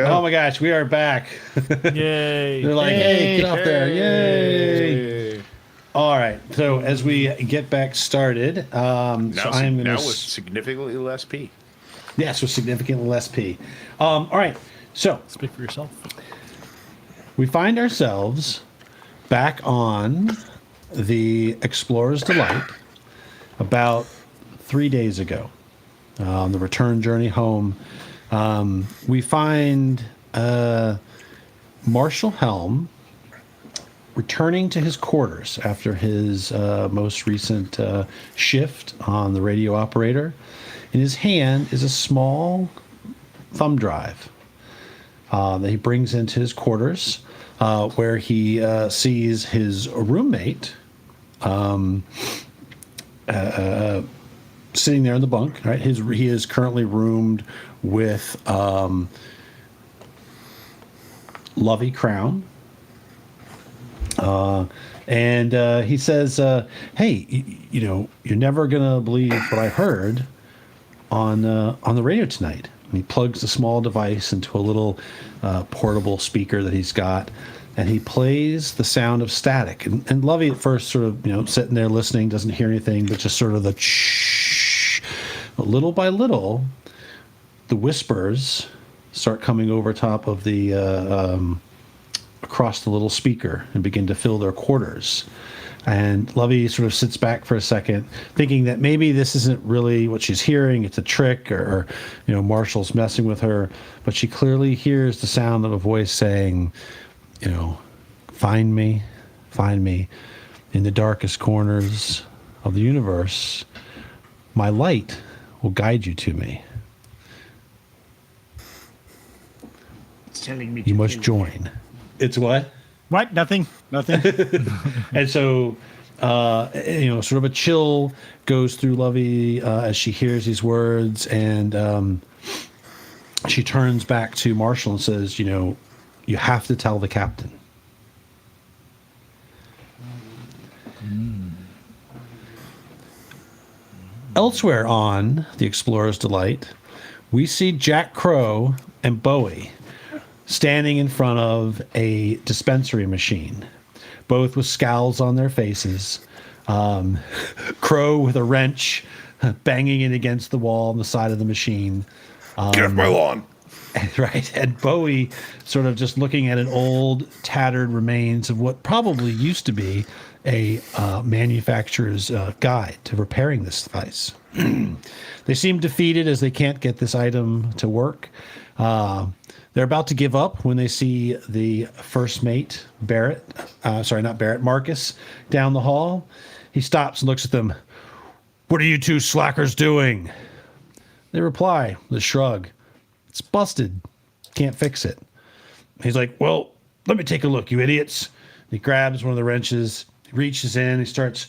go. Oh my gosh, we are back. Yay! They're like, hey, get off there. Yay. Hey. All right. So as we get back started, so I'm going Now to... with significantly less pee. Yes, with significantly less pee. All right. So Speak for yourself. we find ourselves back on the Explorer's Delight about 3 days ago. On the return journey home, we find Marshall Helm returning to his quarters after his most recent shift on the radio operator. In his hand is a small thumb drive that he brings into his quarters, where he sees his roommate sitting there in the bunk. Right, he is currently roomed with Lovey Crown, and he says, "Hey, you're never gonna believe what I heard on the radio tonight." And he plugs the small device into a little portable speaker that he's got, and he plays the sound of static. And Lovey at first sort of sitting there listening, doesn't hear anything, but just sort of the shh. But little by little, the whispers start coming over top of the across the little speaker and begin to fill their quarters. And Lovey sort of sits back for a second, thinking that maybe this isn't really what she's hearing. It's a trick, or Marshall's messing with her. But she clearly hears the sound of a voice saying, find me in the darkest corners of the universe. My light will guide you to me. It's telling me You to must kill join. It's what? What? Nothing. And so, sort of a chill goes through Lovey as she hears these words, and she turns back to Marshall and says, you have to tell the captain. Elsewhere on the Explorer's Delight, we see Jack Crow and Bowie standing in front of a dispensary machine, both with scowls on their faces. Crow with a wrench banging it against the wall on the side of the machine. Get off my lawn. Right. And Bowie sort of just looking at an old, tattered remains of what probably used to be a manufacturer's guide to repairing this device. They seem defeated as they can't get this item to work. They're about to give up when they see the first mate, Marcus, down the hall. He stops and looks at them. "What are you two slackers doing?" They reply with a shrug. "It's busted. Can't fix it." He's like, "Well, let me take a look, you idiots." He grabs one of the wrenches, he reaches in, he starts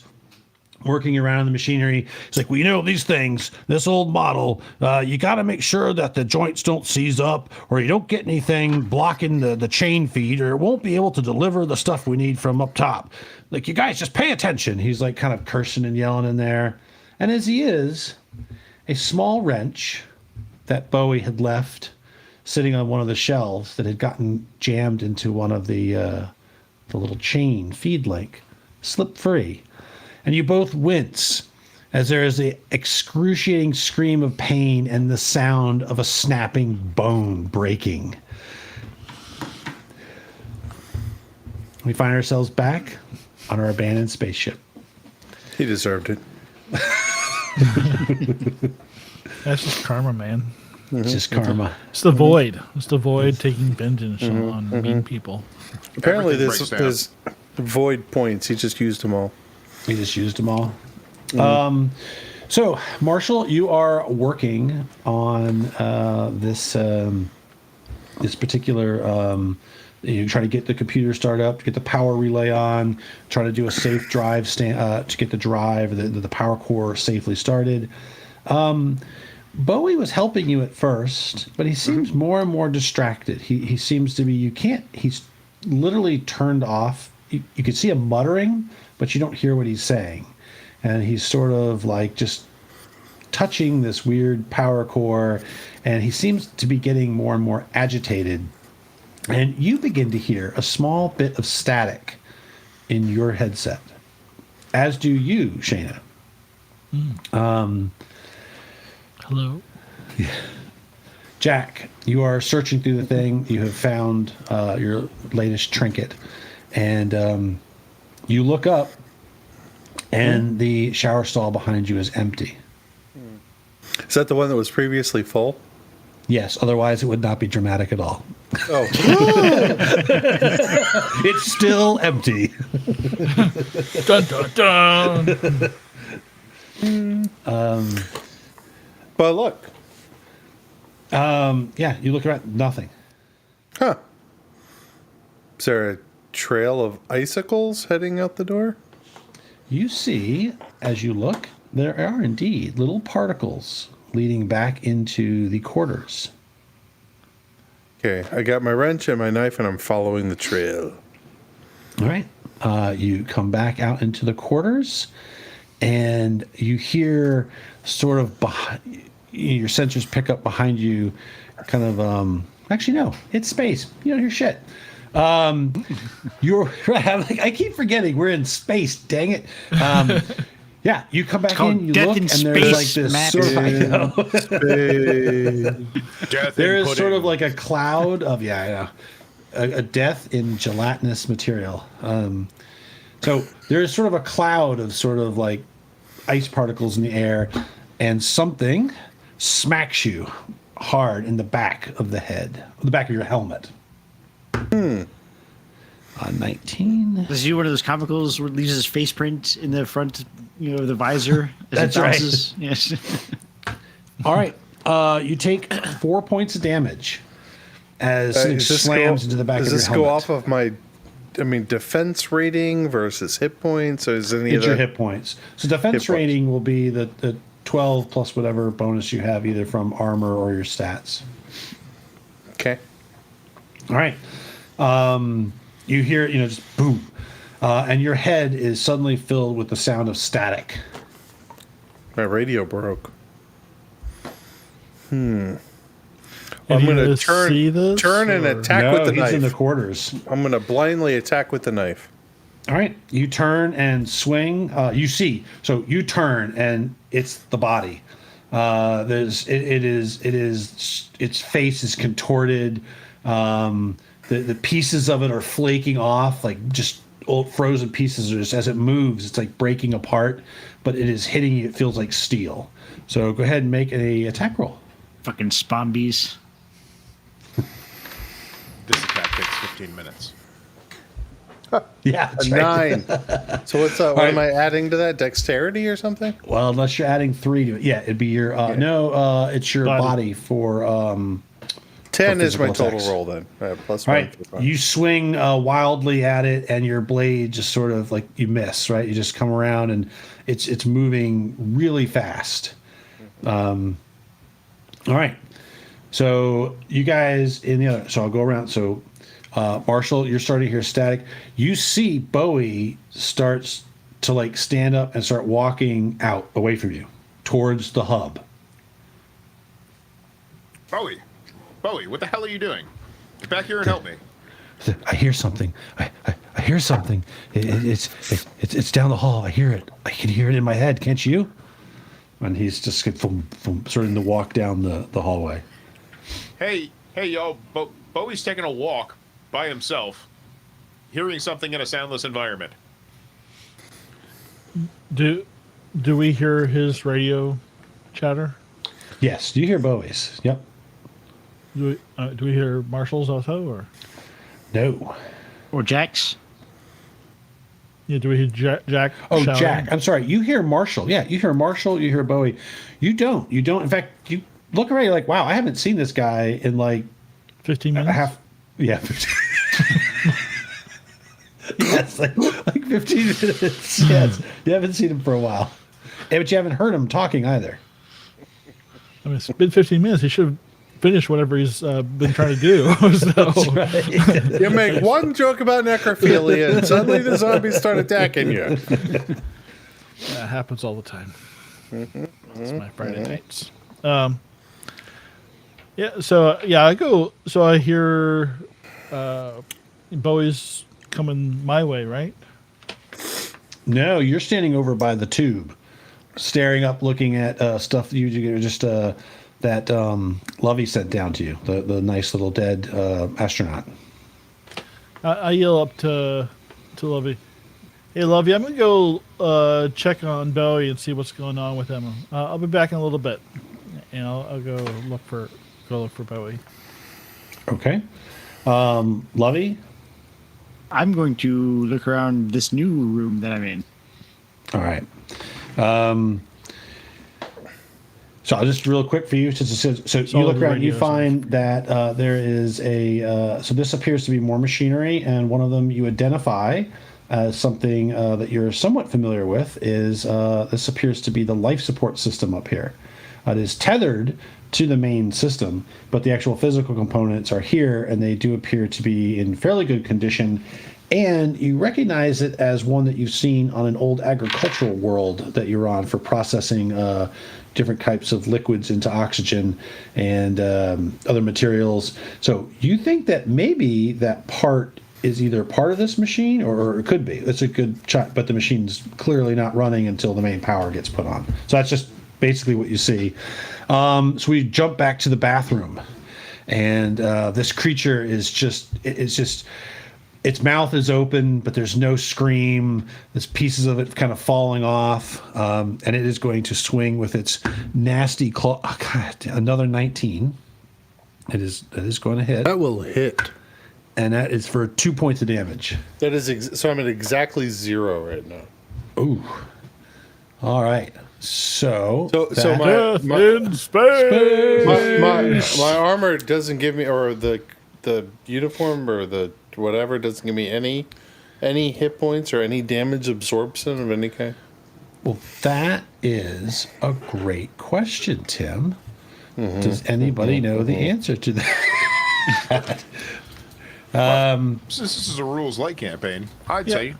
working around the machinery. He's like, "Well, these things, this old model, you got to make sure that the joints don't seize up, or you don't get anything blocking the chain feed, or it won't be able to deliver the stuff we need from up top. Like, you guys just pay attention." He's like kind of cursing and yelling in there. And as he is, a small wrench that Bowie had left sitting on one of the shelves that had gotten jammed into one of the little chain feed link slipped free. And you both wince as there is an excruciating scream of pain and the sound of a snapping bone breaking. We find ourselves back on our abandoned spaceship. He deserved it. That's just karma, man. It's just karma. It's the void. It's the void taking vengeance on mean people. Apparently, Everything breaks this void points. He just used them all. We just used them all. So, Marshall, you are working on this particular. You try to get the computer started up, to get the power relay on, try to do a safe drive to get the drive, the power core safely started. Bowie was helping you at first, but he seems more and more distracted. He seems to be. He's literally turned off. You can see him muttering, but you don't hear what he's saying. And he's sort of like just touching this weird power core, and he seems to be getting more and more agitated. And you begin to hear a small bit of static in your headset, as do you, Shayna. Hello. Jack, you are searching through the thing. You have found your latest trinket, and you look up, and the shower stall behind you is empty. Is that the one that was previously full? Yes, otherwise it would not be dramatic at all. Oh, It's still empty. Dun, dun, dun. but look. Yeah, you look around, nothing. Huh. Is there a trail of icicles heading out the door? You see, as you look, there are indeed little particles leading back into the quarters. Okay, I got my wrench and my knife, and I'm following the trail. All right. You come back out into the quarters, and you hear sort of your sensors pick up behind you, kind of. Actually, no, it's space. You don't hear shit. You're. I keep forgetting we're in space. Dang it. Yeah, you come back in, you Death look, in and there's like Space, this Matt. sort of. I know. Death There in is sort of pudding. like a cloud of I know, a death in gelatinous material. So there is sort of a cloud of sort of like ice particles in the air, and something smacks you hard in the back of the head, the back of your helmet. 19. Does he do one of those comicals where it leaves his face print in the front, of the visor? As That's it right. bounces? Yes. All right, you take 4 points of damage as something Does this slams go- into the back of Does your this helmet. go off of my, defense rating versus hit points? Or is any It's of your that? hit points. So defense Hit points. rating will be the 12 plus whatever bonus you have either from armor or your stats. Okay. All right. You hear, just boom. And your head is suddenly filled with the sound of static. My radio broke. Any I'm going of to us see this, turn and or- attack No, with the he's knife. in the quarters. I'm going to blindly attack with the knife. All right. You turn and swing. You see. So you turn and it's the body. Its face is contorted. The pieces of it are flaking off, like just old frozen pieces. Are just, as it moves, it's like breaking apart, but it is hitting you. It feels like steel. So go ahead and make an attack roll. Fucking spombies. This attack takes 15 minutes. Yeah, A that's right. 9. So what's what right. am I adding to that? Dexterity or something? Well, unless you're adding 3 to it. Yeah, it'd be your it's your Body. body for 10 is my physical total attacks. roll then. Plus All 1. right, you swing wildly at it, and your blade just sort of like you miss. Right, you just come around, and it's moving really fast. All right, so you guys in the other. So I'll go around. So Marshall, you're starting to hear static. You see Bowie starts to like stand up and start walking out away from you towards the hub. Bowie, what the hell are you doing? Get back here and help me. I hear something. I hear something. It's down the hall. I hear it. I can hear it in my head. Can't you? And he's just starting to walk down the hallway. Hey, y'all. Bowie's taking a walk by himself, hearing something in a soundless environment. Do we hear his radio chatter? Yes. Do you hear Bowie's? Yep. Do we hear Marshall's also, or No. Or Jack's. do we hear Jack? Oh, shouting? Jack. I'm sorry. You hear Marshall. Yeah, you hear Marshall. You hear Bowie. You don't. In fact, you look around. You're like, wow, I haven't seen this guy in like 15 a minutes. half. Yeah. Yes, like 15 minutes. Yes, you haven't seen him for a while. Yeah, but you haven't heard him talking either. I mean, it's been 15 minutes. He should have finished whatever he's been trying to do. So, Right. You make one joke about necrophilia, and suddenly the zombies start attacking you. that happens all the time. It's my Friday nights. Yeah. So I go. So I hear Bowie's coming my way, right? No, you're standing over by the tube, staring up, looking at stuff that you just that Lovey sent down to you. The nice little dead astronaut. I yell up to Lovey. Hey, Lovey, I'm gonna go check on Bowie and see what's going on with him. I'll be back in a little bit, and I'll go look for Bowie. Okay, Lovey. I'm going to look around this new room that I'm in. All right. So I'll just real quick for you. So you look around, you find that there is a. So this appears to be more machinery, and one of them you identify as something that you're somewhat familiar with. Is this appears to be the life support system up here? It is tethered to the main system, but the actual physical components are here, and they do appear to be in fairly good condition. And you recognize it as one that you've seen on an old agricultural world that you're on for processing different types of liquids into oxygen and other materials. So you think that maybe that part is either part of this machine or it could be. It's a good shot, but the machine's clearly not running until the main power gets put on. So that's just basically what you see. So we jump back to the bathroom, and this creature is just its mouth is open, but there's no scream. There's pieces of it kind of falling off, and it is going to swing with its nasty claw. Oh, God, another 19. That is going to hit, That will hit. and that is for 2 points of damage. That is so I'm at exactly 0 right now. Ooh. All right. So So Death my in space. my armor doesn't give me, or the uniform or the whatever doesn't give me any hit points or any damage absorption of any kind. Well, that is a great question, Tim. Does anybody know the answer to that? Since this is a rules light campaign, I'd say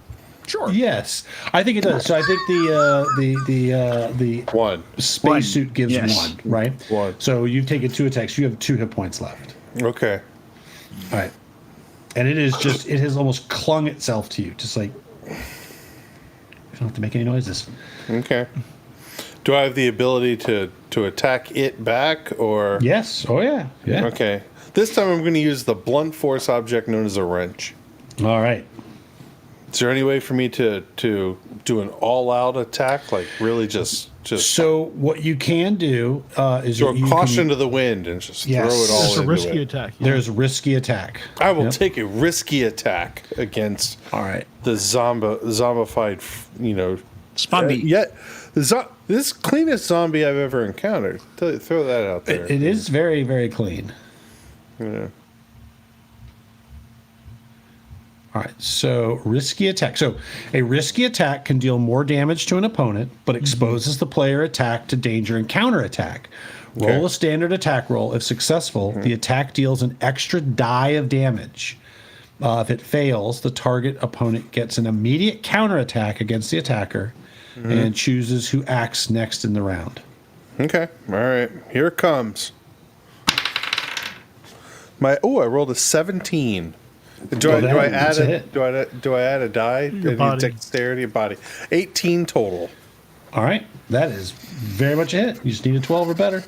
sure. Yes, I think it does. So I think the One. spacesuit gives Yes. 1, right? 1. So you've taken 2 attacks. You have 2 hit points left. Okay. All right, and it has almost clung itself to you, just like you don't have to make any noises. Okay. Do I have the ability to attack it back, or? Yes. Oh yeah. Yeah. Okay. This time I'm going to use the blunt force object known as a wrench. All right. Is there any way for me to do an all-out attack, like really just So what you can do is throw you caution can, to the wind and just Yes. throw it all It's a into risky it? attack. Yeah. there's risky attack. I will Yep. take a risky attack against All right. the zombified, Spotty. yet this cleanest zombie I've ever encountered. Throw that out there. It is very, very clean. Yeah. All right, so risky attack. So a risky attack can deal more damage to an opponent, but exposes the player attack to danger and counterattack. Roll Okay. a standard attack roll. If successful, the attack deals an extra die of damage. If it fails, the target opponent gets an immediate counterattack against the attacker and chooses who acts next in the round. Okay. All right. Here it comes. I rolled a 17. Do I that's a add hit. do I add a die? Any body. Dexterity of body. 18 total. All right, that is very much a hit. You just need a 12 or better.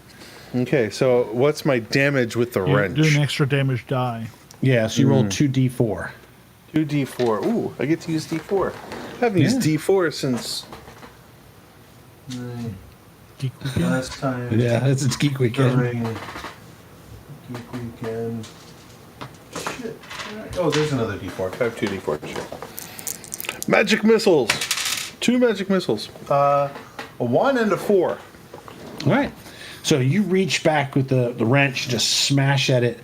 Okay, so what's my damage with the You wrench? do an extra damage die. Yeah, so you roll 2d4. 2d4. Ooh, I get to use d4. I haven't used d4 since Geek Weekend. Last time Yeah, it's Geek Weekend. during Geek Weekend. Shit. Oh, there's another D4. I have 2 d4. Sure. Magic missiles. 2 magic missiles. A 1 and a 4. All right. So you reach back with the wrench, just smash at it.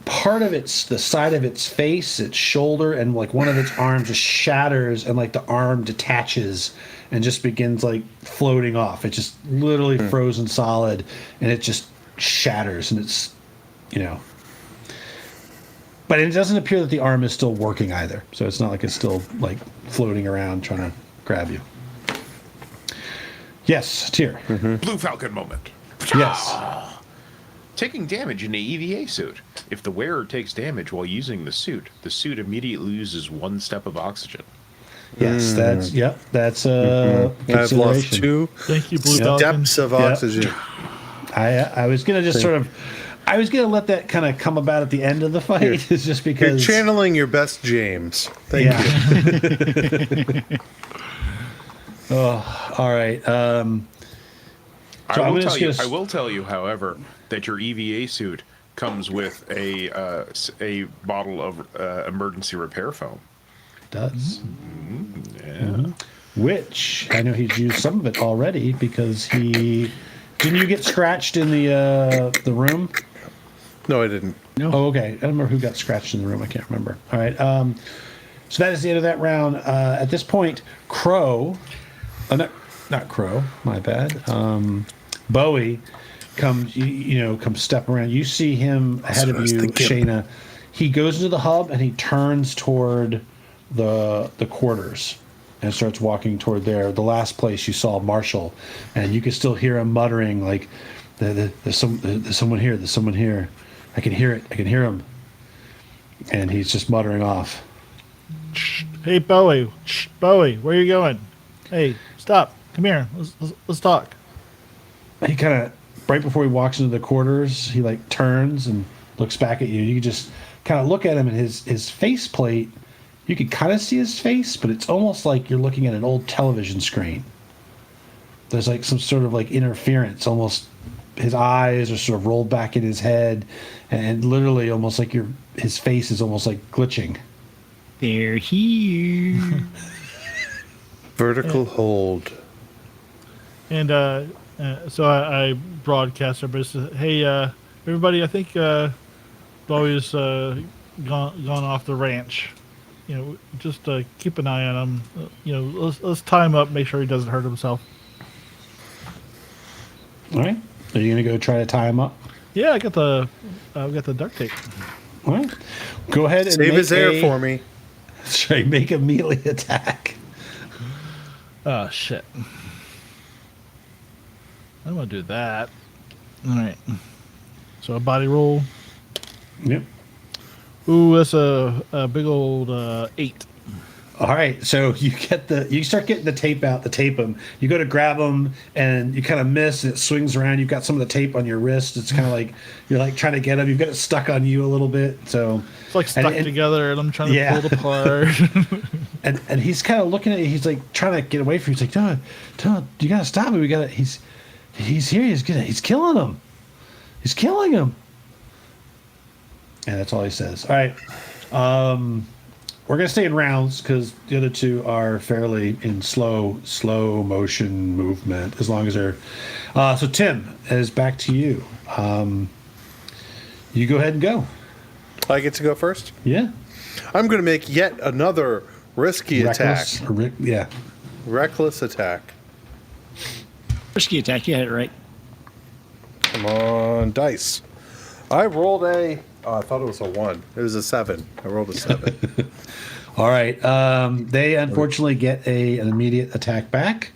Part of its, the side of its face, its shoulder, and like one of its arms just shatters, and like the arm detaches and just begins like floating off. It's just literally frozen solid, and it just shatters, and it's, But it doesn't appear that the arm is still working either. So it's not like it's still like floating around trying to grab you. Yes, Tyr. Blue Falcon moment. Yes. Taking damage in the EVA suit. If the wearer takes damage while using the suit immediately loses 1 step of oxygen. Yes, that's a I've lost consideration. 2 Thank you, Blue Falcon. steps of oxygen. I was gonna just I was gonna let that kind of come about at the end of the fight. It's just You're because channeling your best James. Thank you. Oh, all right. So I I'm will just tell you. gonna- I will tell you, however, that your EVA suit comes with a bottle of emergency repair foam. Does. Yeah. Which I know he's used some of it already because he didn't you get scratched in the room? No, I didn't. Oh, okay. I don't remember who got scratched in the room. I can't remember. All right. So that is the end of that round. At this point, Crow, not Crow. My bad. Bowie comes. Comes step around. You see him ahead of you, Shayna. He goes into the hub and he turns toward the quarters and starts walking toward there. The last place you saw Marshall, and you can still hear him muttering like, "There's someone here. There's someone here. I can hear it. I can hear him." And he's just muttering off. Hey, Bowie. Shh, Bowie, where are you going? Hey, stop. Come here. Let's talk. He kind of right before he walks into the quarters, he like turns and looks back at you. You can just kind of look at him, and his face plate. You can kind of see his face, but it's almost like you're looking at an old television screen. There's like some sort of like interference. Almost his eyes are sort of rolled back in his head, and literally almost like his face is almost like glitching. They're here. Vertical hold. And so I broadcast everybody. Said, hey, everybody, I think Bowie's gone off the ranch. Just keep an eye on him. Let's tie him up, make sure he doesn't hurt himself. All right. Are you gonna go try to tie him up? Yeah, I've got the duct tape. All right. Go ahead and Save his air for me. Sorry, make a melee attack. Oh shit! I don't want to do that. All right. So a body roll. Yep. Ooh, that's a big old 8. All right, so you start getting the tape out to tape him. You go to grab him, and you kind of miss, and it swings around. You've got some of the tape on your wrist. It's kind of like you're like trying to get him. You've got it stuck on you a little bit. So It's like stuck together, and I'm trying to pull it apart. and he's kind of looking at you. He's like trying to get away from you. He's like, "Don't, you gotta stop him. We gotta. He's here. He's killing him. He's killing him." And that's all he says. All right. We're going to stay in rounds because the other two are fairly in slow motion movement as long as they're... so, Tim, is back to you. You go ahead and go. I get to go first? Yeah. I'm going to make yet another risky Reckless, attack. Yeah. Reckless attack. Risky attack, you had it right. Come on, dice. I rolled a... Oh, I thought it was a 1. It was a 7. I rolled a 7. All right. They unfortunately get an immediate attack back.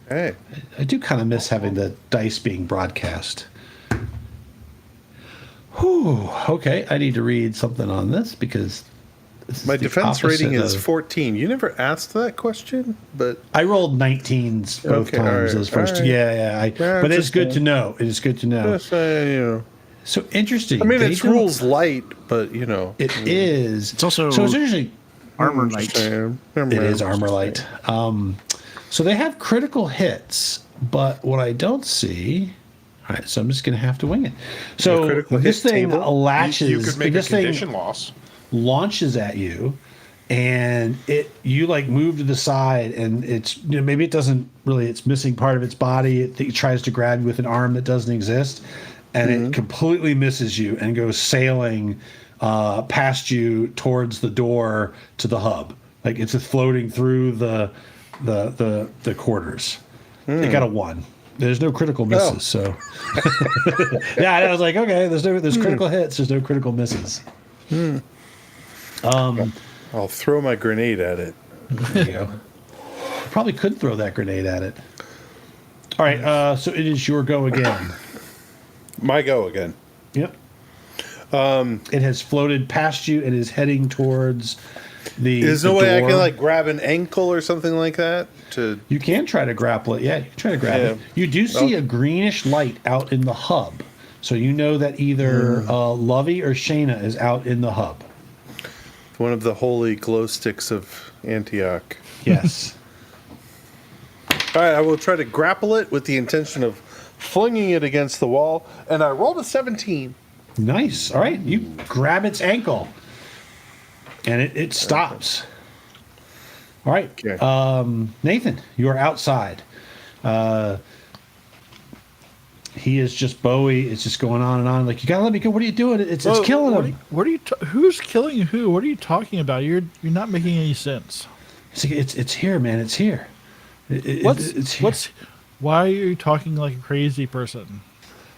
Okay. I do kind of miss having the dice being broadcast. Whew. Okay. I need to read something on this because this is My the defense opposite rating is of- 14. You never asked that question, but I rolled 19s both Okay, all times. right, Those first, all right. yeah. But it's just good to know. It is good to know. just saying, So interesting. I mean, They it's don't- rules light, but It is. It's also so it's interesting. armor light. It is armor light. So they have critical hits, but what I don't see. All right, so I'm just going to have to wing it. So critical this hit thing table? latches. You could make a this thing condition loss. launches at you, and you like move to the side, and it's maybe it doesn't really. It's missing part of its body. It tries to grab you with an arm that doesn't exist, and it completely misses you and goes sailing past you towards the door to the hub. Like it's just floating through the quarters. It got a 1. There's no critical misses, so yeah. I was like, okay, there's critical hits. There's no critical misses. I'll throw my grenade at it. There you go. Probably could throw that grenade at it. All right, so it is your go again. My go again. Yep. It has floated past you and is heading towards the. There's the no way I door. can like grab an ankle or something like that to. You can try to grapple it. Yeah, you can try to grab it. You do see a greenish light out in the hub, so you know that either Lovey or Shayna is out in the hub. One of the holy glow sticks of Antioch. Yes. All right, I will try to grapple it with the intention of flinging it against the wall, and I rolled a 17. Nice. All right, you grab its ankle, and it stops. All right, Okay. Nathan, you are outside. He is just Bowie. It's just going on and on. Like, you gotta let me go. What are you doing? It's killing him. What are you? Who's killing who? What are you talking about? You're not making any sense. It's here, man. It's here. It's here. Why are you talking like a crazy person?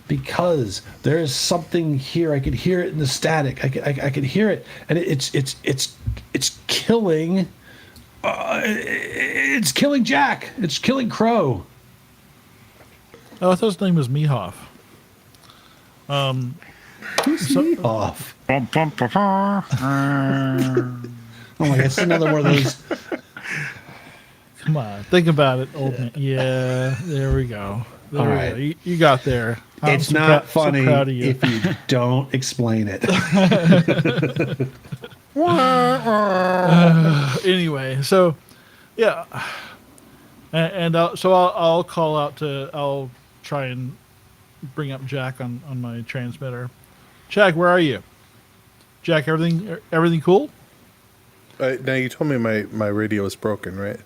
Because there is something here. I could hear it in the static. I could hear it, and it's killing. It's killing Jack. It's killing Crow. Oh, I thought his name was Mehoff. Who's off? Oh my God! It's another one of those. Come on, think about it, old man. Yeah, there we go. There All we right. go. You got there. I'm It's so not so funny proud of you. if you don't explain it. Anyway, so yeah, and I'll call out to. I'll try and bring up Jack on my transmitter. Jack, where are you? Jack, everything cool? Now you told me my radio is broken, right?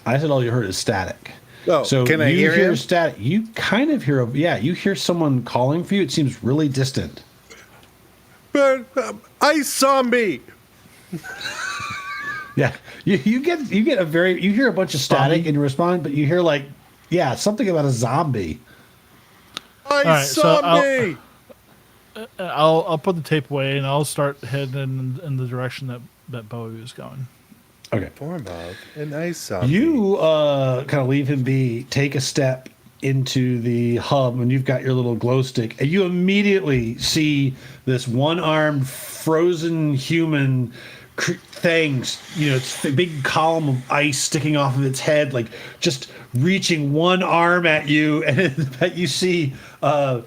I said all you heard is static. Oh, So can I you hear him? static. You kind of hear you hear someone calling for you. It seems really distant. But ice zombie. Yeah, you get you hear a bunch of static and you respond, but you hear something about a zombie. Ice right, so zombie. I'll put the tape away and I'll start heading in the direction that Bowie was going. Okay. Form of an ice zombie. You kind of leave him be, take a step into the hub, and you've got your little glow stick, and you immediately see this one-armed, frozen human things. It's a big column of ice sticking off of its head, like just reaching one arm at you, and you see Crow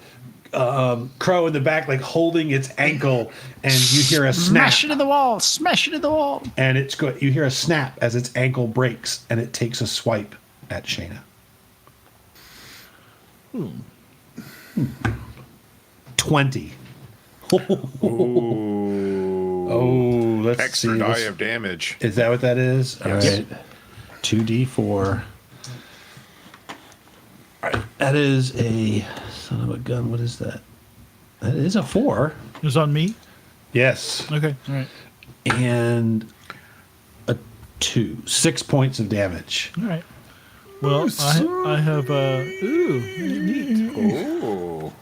in the back, like holding its ankle, and you hear a snap. Smash it in the wall! Smash it in the wall! And you hear a snap as its ankle breaks, and it takes a swipe at Shayna. 20. Oh, let's Extra see. die of damage. Is that what that is? All Yes. right. 2d4. All right. That is a son of a gun. What is that? That is a 4. It was on me? Yes. Okay, all right. And a 2. 6 points of damage. All right. Well, I have ooh, neat. Ooh.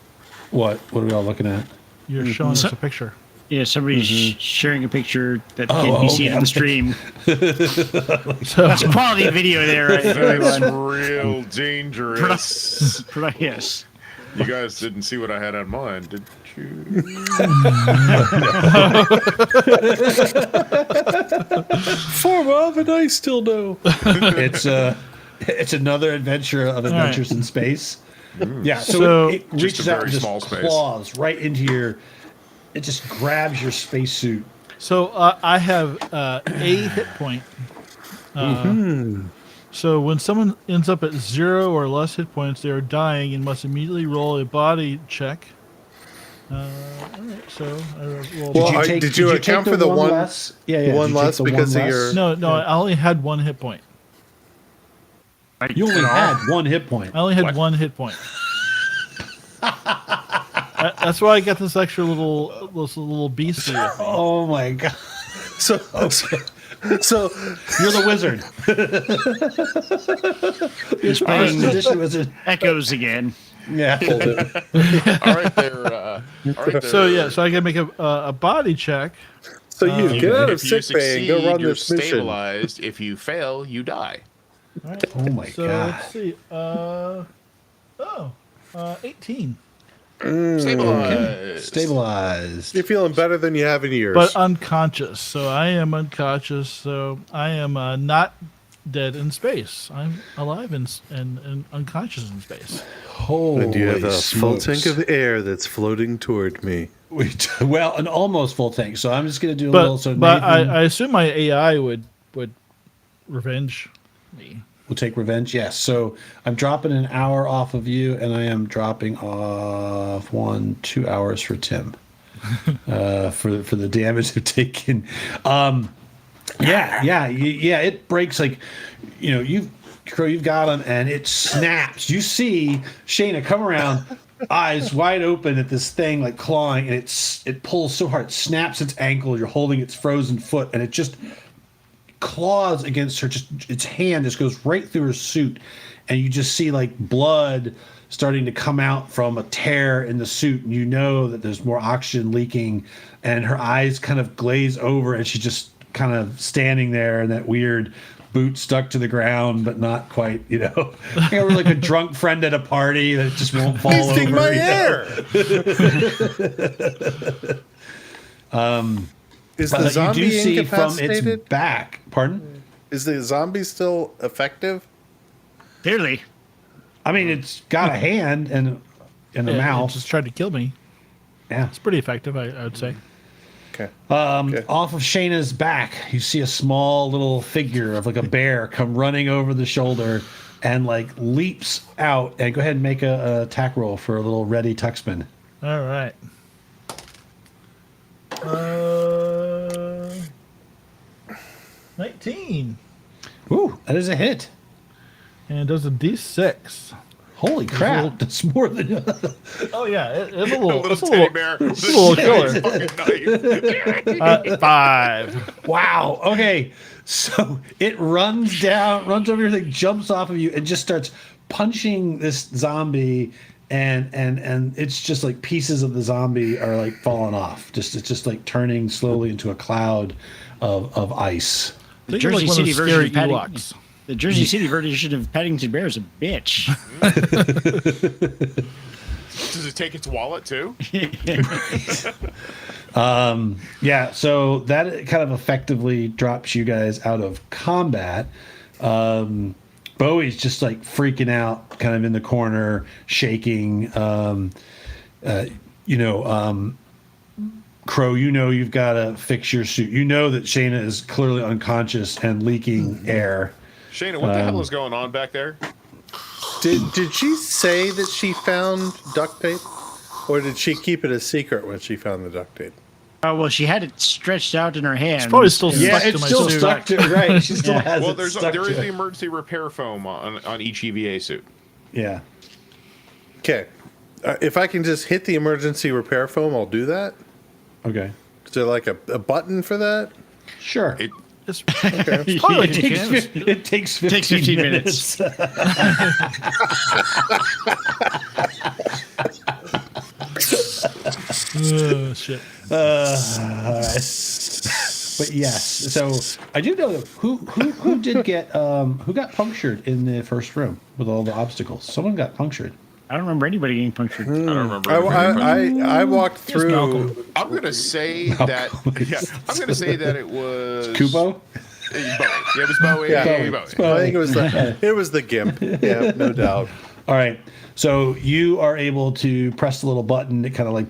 What? What are we all looking at? You're showing us a picture. Yeah, somebody's sharing a picture that can be seen on the stream. So That's quality video there, right, That's everyone? real dangerous. Yes. You guys didn't see what I had on mine, did you? Form of an ice dildo. It's another adventure of adventures in space. Yeah, so So- it Just reaches a out very and just small space. claws right into your. It just grabs your spacesuit. So I have a hit point. So when someone ends up at 0 or less hit points, they are dying and must immediately roll a body check. All right, so I rolled. Well, did you account take for the one less? Yeah, one did you take less the because one of less? your- No, I only had 1 hit point. You only had 1 hit point. I only had What? 1 hit point. That's why I got this extra little beastly. With me. Oh my god! So You're the wizard. He's playing Edition wizard. Echoes again. Yeah. All right, there. So yeah, so I can make a body check. So you get out of If you sick bay and go succeed, run you're this mission. stabilized. If you fail, you die. All right. Oh my So god! let's see. 18. Stabilized. You're feeling better than you have in years. But unconscious. So I am unconscious. So I am not dead in space. I'm alive and unconscious in space. Holy and you have a full smokes. tank of air that's floating toward me. Well, an almost full tank. So I'm just going to do a little. So But Nathan I assume my AI would revenge me. will take revenge. Yes. So I'm dropping an hour off of you, and I am dropping off 2 hours for Tim for the damage they've taken. Yeah. It breaks like, you've got him, and it snaps. You see Shayna come around, eyes wide open at this thing, like clawing, and it pulls so hard, it snaps its ankle. You're holding its frozen foot, and it just claws against her. Just its hand just goes right through her suit, and you just see like blood starting to come out from a tear in the suit, and you know that there's more oxygen leaking, and her eyes kind of glaze over, and she's just kind of standing there in that weird boot stuck to the ground, but not quite, we're like a drunk friend at a party that just won't fall over. Tasting my air. Is the But you zombie do see from incapacitated? its back. Pardon? Is the zombie still effective? Clearly. I mean, it's got a hand and a It mouth. just tried to kill me. Yeah. It's pretty effective, I would say. Okay. Off of Shayna's back, you see a small little figure of like a bear come running over the shoulder and like leaps out. And go ahead and make a attack roll for a little ready tuxman. All right. 19. Ooh, that is a hit. And it does a D6. Holy crap! That's more than. Oh, yeah. It's a little, little it's a teddy little, bear. it's a little killer. Fucking knife. 5. Wow. Okay. So it runs over your thing, jumps off of you, and just starts punching this zombie. And it's just like pieces of the zombie are like falling off. It's just like turning slowly into a cloud of ice. The Think of Jersey like one of City those version scary of Paddington. Ewoks. The Jersey City version of Paddington Bear is a bitch. Does it take its wallet too? Yeah, so that kind of effectively drops you guys out of combat. Bowie's just like freaking out, kind of in the corner, shaking. Crow, you've got to fix your suit. You know that Shayna is clearly unconscious and leaking air. Shayna, what the hell is going on back there? Did she say that she found duct tape? Or did she keep it a secret when she found the duct tape? Well, she had it stretched out in her hand. It's probably still Yeah, stuck to it's my still suit. stuck to right. She still has Well, it there stuck is to the it. emergency repair foam on each EVA suit. Yeah. Okay. If I can just hit the emergency repair foam, I'll do that. Okay. Is there like a button for that? Sure. It's probably like It takes, cans. it takes 15 minutes. Oh, shit. But yes, so I do know who did get who got punctured in the first room with all the obstacles. Someone got punctured. I don't remember anybody getting punctured. I don't remember. I walked through. Malcolm. I'm gonna say that. Yeah, I'm gonna say that it was Kubo. Bowie. Yeah, it was Bowie. Yeah, Yeah, Bowie. I think it was the gimp. Yeah, no doubt. All right. So you are able to press the little button. It kind of like,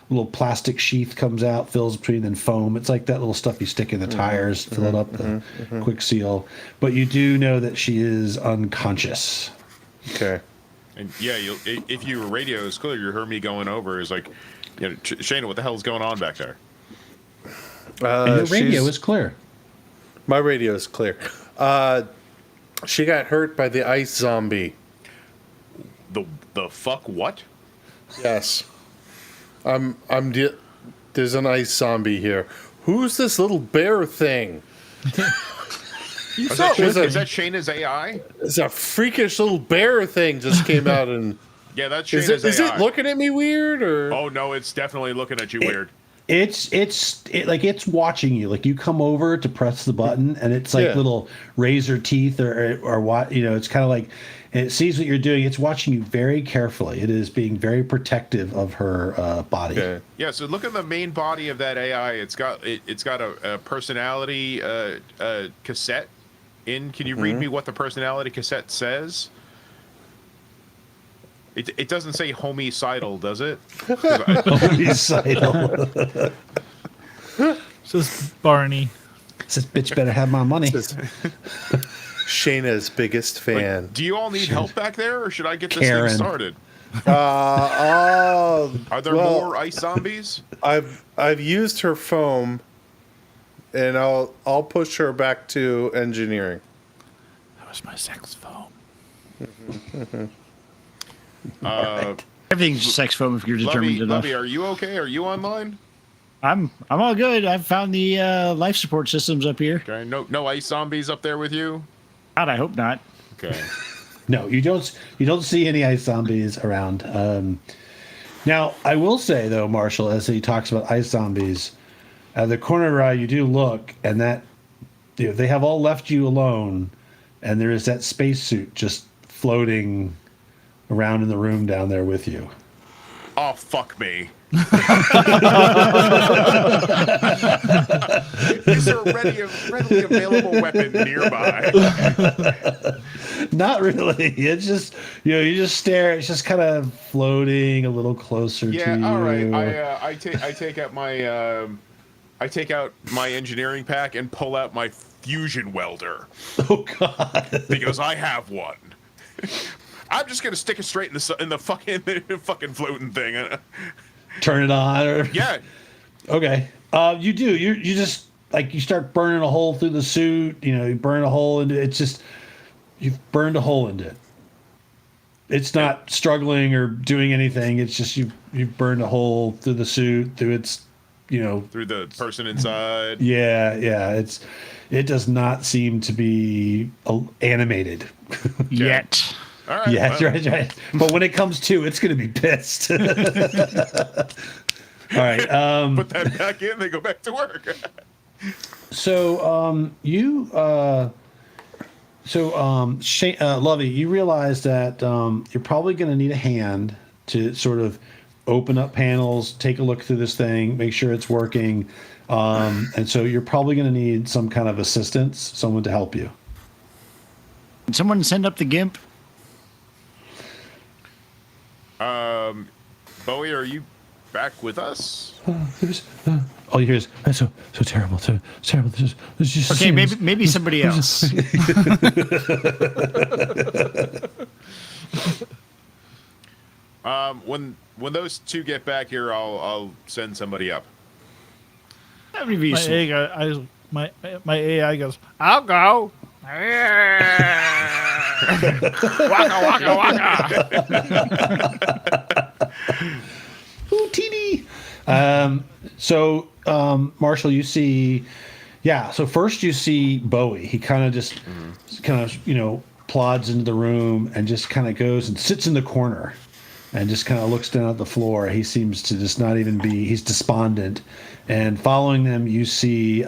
little plastic sheath comes out, fills between, then foam. It's like that little stuff you stick in the tires, fill it up, the quick seal. But you do know that she is unconscious. Okay. And yeah, if your radio is clear, you heard me going over. Is like, Shayna, what the hell is going on back there? And your radio she's- is clear. My radio is clear. She got hurt by the ice zombie. The fuck what? Yes. There's an ice zombie here. Who's this little bear thing? Is that Shayna's AI? It's a freakish little bear thing just came out and Yeah, that's is Shayna's AI. it looking at me weird or Oh no, it's dedefinitely looking at you weird. It's watching you. Like you come over to press the button, and it's like Yeah. little razor teeth or what. It's kind of like and it sees what you're doing. It's watching you very carefully. It is being very protective of her body. Okay. Yeah, so look at the main body of that AI. It's got a personality cassette in. Can you read me what the personality cassette says? It doesn't say homicidal, does it? Homicidal. Says Barney. Says, bitch better have my money. Shayna's biggest fan. Do you all need help back there, or should I get this Karen. thing started? Are there more ice zombies? I've used her foam, and I'll push her back to engineering. That was my sex foam. Everything's sex foam if you're determined enough. Lovey, are you okay? Are you online? I'm all good. I've found the life support systems up here. Okay. No ice zombies up there with you. God, I hope not. Okay. No, you don't see any ice zombies around. Now, I will say though, Marshall, as he talks about ice zombies, at the corner of your eye, you do look, and that they have all left you alone, and there is that spacesuit just floating around in the room down there with you. Oh, fuck me. Is there a readily available weapon nearby? Not really. It's just you just stare. It's just kind of floating a little closer to you. Yeah, all right. I take out my engineering pack and pull out my fusion welder. Oh God! Because I have one. I'm just gonna stick it straight in the fucking floating thing. Turn it on. Or... Yeah. Okay. You do. You just you start burning a hole through the suit. You burn a hole into it. It's just you've burned a hole into it. It's not struggling or doing anything. It's just you've burned a hole through the suit, through its through the person inside. Yeah. It does not seem to be animated Yet. All right. Yeah, well. right. But when it comes to, it's going to be pissed. All right. Put that back in. They go back to work. So Lovey, you realize that you're probably going to need a hand to sort of open up panels, take a look through this thing, make sure it's working, and so you're probably going to need some kind of assistance, someone to help you. Can someone send up the GIMP? Bowie, are you back with us? All you hear is so terrible, so terrible. This is just Okay, maybe somebody else. When those two get back here, I'll send somebody up. That would be useful. My AI goes, I'll go. Waka waka waka. Ooh, teeny. Marshall, you see, so first you see Bowie. He kind of just plods into the room and just kind of goes and sits in the corner and just kind of looks down at the floor. He seems to just not even he's despondent. And following them, you see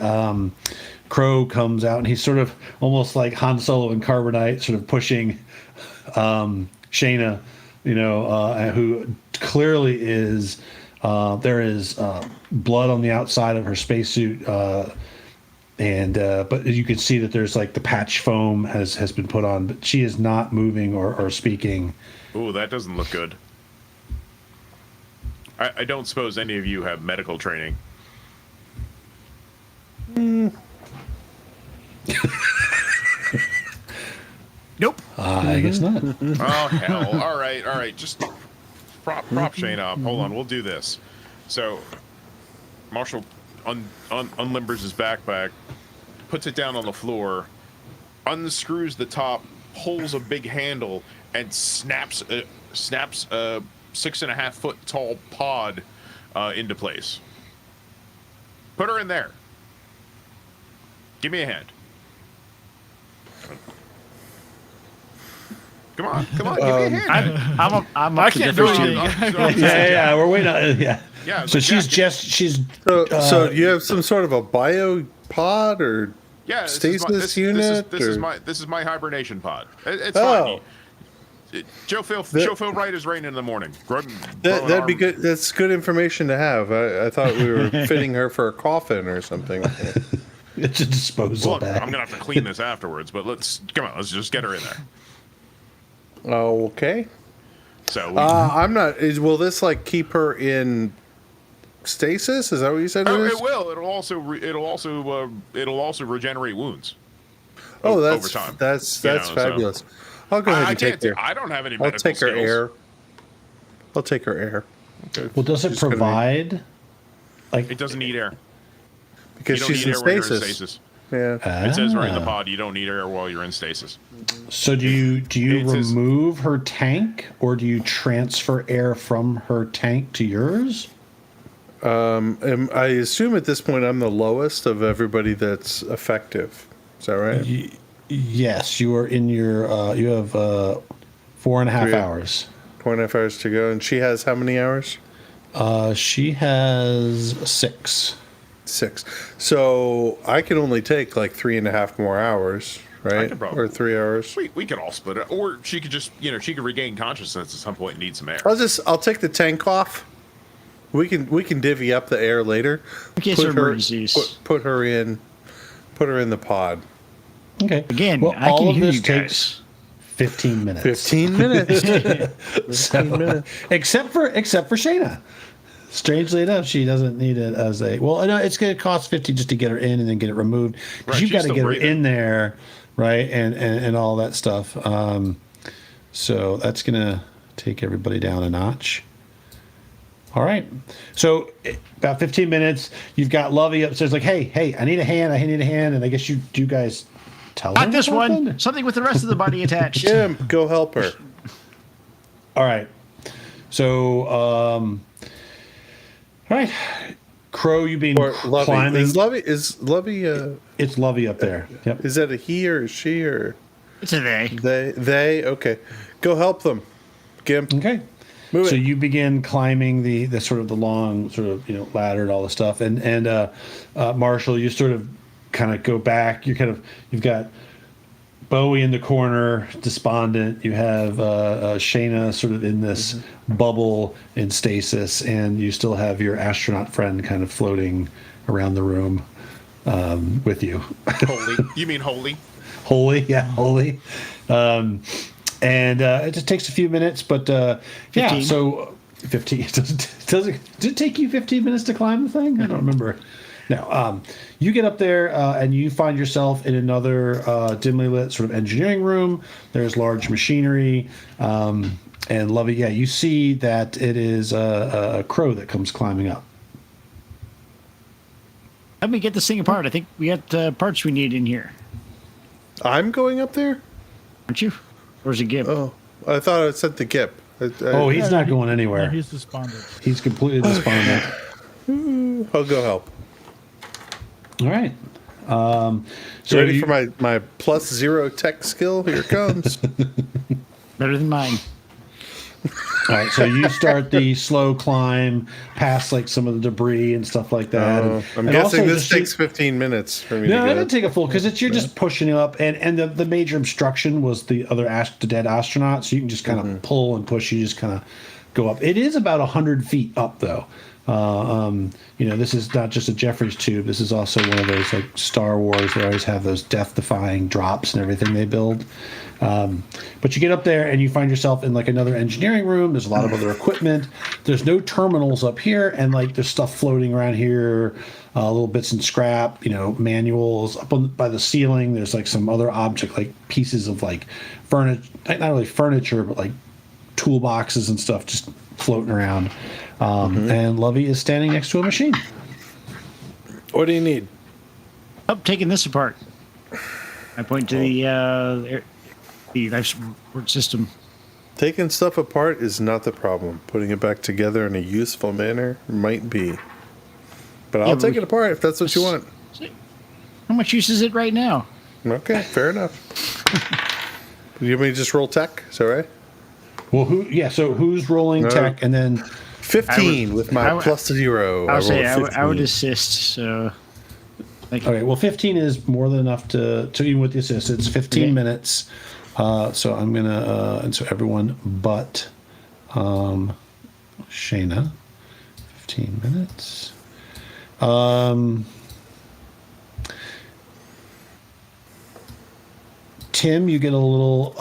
Crow comes out, and he's sort of almost like Han Solo and Carbonite, sort of pushing Shayna, who clearly is there is blood on the outside of her spacesuit, but you can see that there's the patch foam has been put on, but she is not moving or speaking. Ooh, that doesn't look good. I don't suppose any of you have medical training. Nope. I guess not. Oh hell! All right. Just prop Shane up. Hold on, we'll do this. So, Marshall unlimbers his backpack, puts it down on the floor, unscrews the top, pulls a big handle, and snaps a 6.5 foot tall pod into place. Put her in there. Give me a hand. Come on, give me a hand. I'm up to can't do different anything. Yeah, we're waiting on yeah. Yeah, So she's yeah. So do you have some sort of a biopod or Yeah, stasis unit? This or? is my hibernation pod. It's Oh. fine. Joe Phil Wright is raining in the morning. That'd be good. That's good information to have. I thought we were fitting her for a coffin or something. It's a disposal Look, bag. I'm gonna have to clean this afterwards, but let's just get her in there. Okay. So I'm not. Will this like keep her in stasis? Is that what you said? it will. It'll also regenerate wounds. Oh, over time. That's You know, fabulous. I'll go ahead and take her. I don't have any I'll medical take her skills. air. I'll take her air. Okay. Well, does it She's gonna be- provide? Like, It doesn't need air. Because You don't she's need in air when you're in stasis. stasis. Yeah. It says right in the Ah. pod, you don't need air while you're in stasis. So do you It says- remove her tank, or do you transfer air from her tank to yours? I assume at this point I'm the lowest of everybody that's effective. Is that right? Yes, you are in your. You have 4.5 3 hours. 2.5 hours to go, and she has how many hours? She has 6. 6. So I can only take like 3.5 more hours, right? could probably- Or 3 hours. We could all split it, or she could just, she could regain consciousness at some point and need some air. I'll take the tank off. We can divvy up the air later. In case of emergencies. Put her in the pod. Okay. Again, well, I all can of hear this you takes 15 minutes. 15 minutes. So, except for Shayna. Strangely enough, she doesn't need it as a. Well, no, it's going to cost 50 just to get her in and then get it removed. Because Right, you've she's got to still get her breathing. in there, right, and all that stuff. So that's going to take everybody down a notch. All right. So about 15 minutes, you've got Lovey upstairs like, hey, I need a hand. And I guess you guys tell her Not this something? one. Something with the rest of the body attached. Jim, go help her. All right. So, all right. Crow, you being Or Lovey. climbing. Is Lovey It's Lovey up there. Yep. is that a he or a she or It's a they. they? Okay. Go help them. Gimp. Okay. Move So it. you begin climbing the sort of the long sort of ladder and all the stuff, and Marshall, you sort of kind of go back. You've got Bowie in the corner, despondent. You have Shayna sort of in this bubble in stasis, and you still have your astronaut friend kind of floating around the room with you. Holy. You mean holy? Holy. And it just takes a few minutes, but yeah. 15. So 15. Did it take you 15 minutes to climb the thing? I don't remember. No. You get up there and you find yourself in another dimly lit sort of engineering room. There's large machinery. And Lovey, yeah, you see that it is a crow that comes climbing up. Let me get this thing apart. I think we got parts we need in here. I'm going up there? Aren't you? Or is it Gib? Oh, I thought it said the Gip. Oh, he's not going anywhere. No, he's despondent. He's completely despondent. I'll go help. All right. So Ready you- for my +0 tech skill? Here it comes. Better than mine. All right, so you start the slow climb past like some of the debris and stuff like that. I'm And guessing also this just takes 15 minutes for me no, to it go. didn't take a full because you're just pushing it up, and the major obstruction was the the dead astronaut. So you can just kind of pull and push. You just kind of go up. It is about 100 feet up though. This is not just a Jeffries tube. This is also one of those like Star Wars. They always have those death-defying drops and everything they build. But you get up there and you find yourself in like another engineering room. There's a lot of other equipment. There's no terminals up here, and like there's stuff floating around here, little bits and scrap, manuals up by the ceiling. There's like some other object, like pieces of like furniture, not really furniture, but like toolboxes and stuff just floating around. And Lovey is standing next to a machine. What do you need? Oh, taking this apart. I point to the life support system. Taking stuff apart is not the problem. Putting it back together in a useful manner might be. But I'll Yeah, but take we- it apart if that's what you want. How much use is it right now? Okay, fair enough. You want me to just roll tech? Is that right? Well, so who's rolling No. tech, and then 15 with my I would- +0. I'll say rolled I would 15. assist. So, okay, well, 15 is more than enough to even with the assist. It's 15 Okay. minutes. So I'm gonna and so everyone but Shayna, 15 minutes. Tim, you get a little.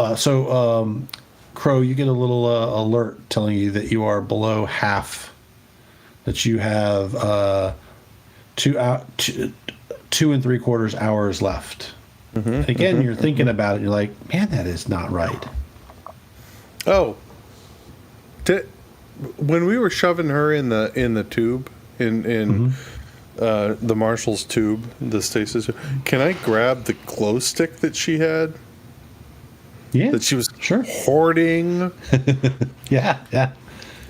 Crow, you get a little alert telling you that you are below half. That you have 2.75 hours left. And again, you're thinking about it. You're like, man, that is not right. Oh, when we were shoving her in the tube in the marshal's tube, the stasis, can I grab the glow stick that she had? Yeah, That she was sure hoarding, Yeah.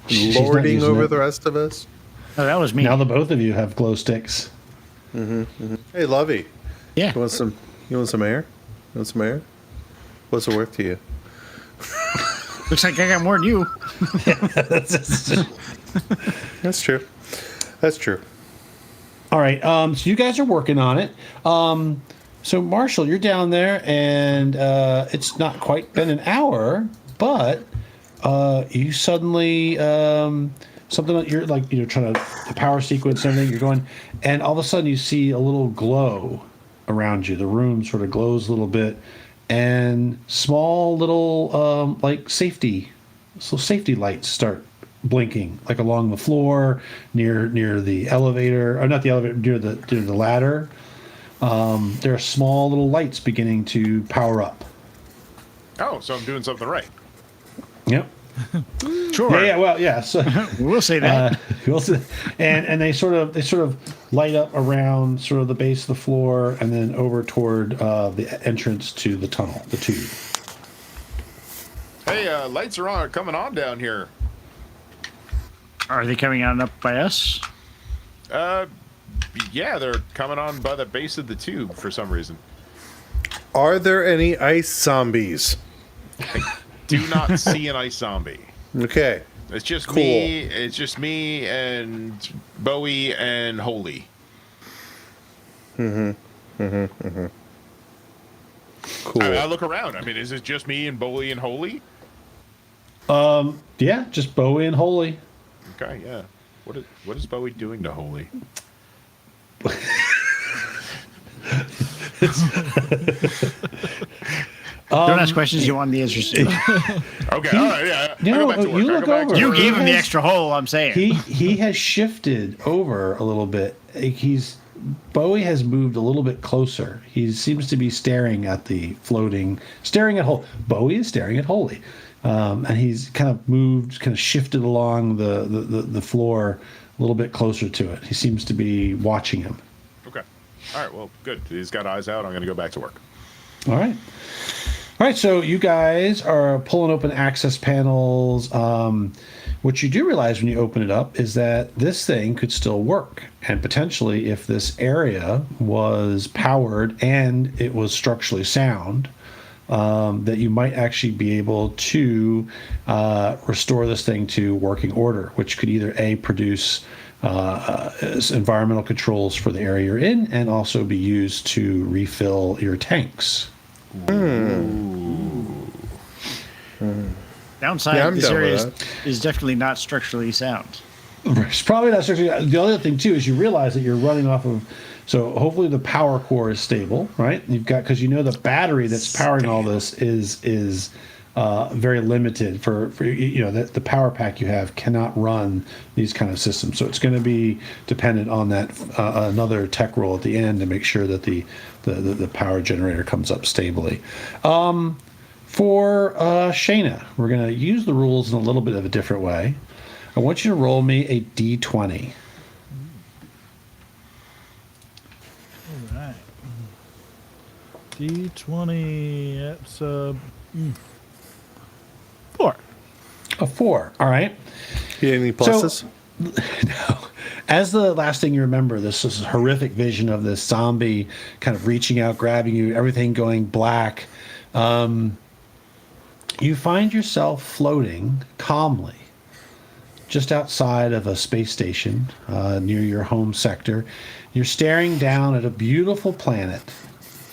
She's not lording using over it. the rest of us. Oh, that was me. Now the both of you have glow sticks. Hey, Lovey, Yeah. you want some air? You want some air? What's it worth to you? Looks like I got more than you. That's true. That's true. All right. So you guys are working on it. So Marshall, you're down there, and it's not quite been an hour, but you suddenly something you're like trying to the power sequence and everything. You're going, and all of a sudden you see a little glow around you. The room sort of glows a little bit, and small little like safety lights start blinking like along the floor near the elevator, or not the elevator, near the ladder. There are small little lights beginning to power up. Oh, so I'm doing something right. Yep. Sure. Yeah. Well, yeah. So, We'll say that. and they sort of light up around sort of the base of the floor, and then over toward the entrance to the tunnel, the tube. Hey, lights are coming on down here. Are they coming on up by us? Yeah, they're coming on by the base of the tube for some reason. Are there any ice zombies? Do not see an ice zombie. Okay. It's just Cool. me. It's just me and Bowie and Holy. Cool. I look around. I mean, is it just me and Bowie and Holy? Yeah, just Bowie and Holy. Okay, yeah. What is Bowie doing to Holy? Don't ask questions you want the answers to. Okay, all right, yeah. You I know, go back to work. you I look go back to over. You work. gave him the has- extra hole, I'm saying. He has shifted over a little bit. Bowie has moved a little bit closer. He seems to be staring at Bowie is staring at Holy, and he's kind of shifted along the floor a little bit closer to it. He seems to be watching him. Okay. All right, well, good. He's got eyes out. I'm going to go back to work. All right. All right, so you guys are pulling open access panels. What you do realize when you open it up is that this thing could still work. And potentially, if this area was powered and it was structurally sound, that you might actually be able to restore this thing to working order, which could either produce environmental controls for the area you're in, and also be used to refill your tanks. Downside, Yeah, I'm this down area with is definitely not structurally sound. It's probably not structurally. The other thing too is you realize that you're running off of. So hopefully the power core is stable, right? You've got, because the battery that's powering all this is very limited for the power pack you have cannot run these kind of systems. So it's going to be dependent on that another tech roll at the end to make sure that the power generator comes up stably. For Shayna, we're going to use the rules in a little bit of a different way. I want you to roll me a d20. All right. D20. That's 4. A 4. All right. You had any pluses? No. As the last thing you remember, this is a horrific vision of this zombie kind of reaching out, grabbing you, everything going black. You find yourself floating calmly just outside of a space station near your home sector. You're staring down at a beautiful planet,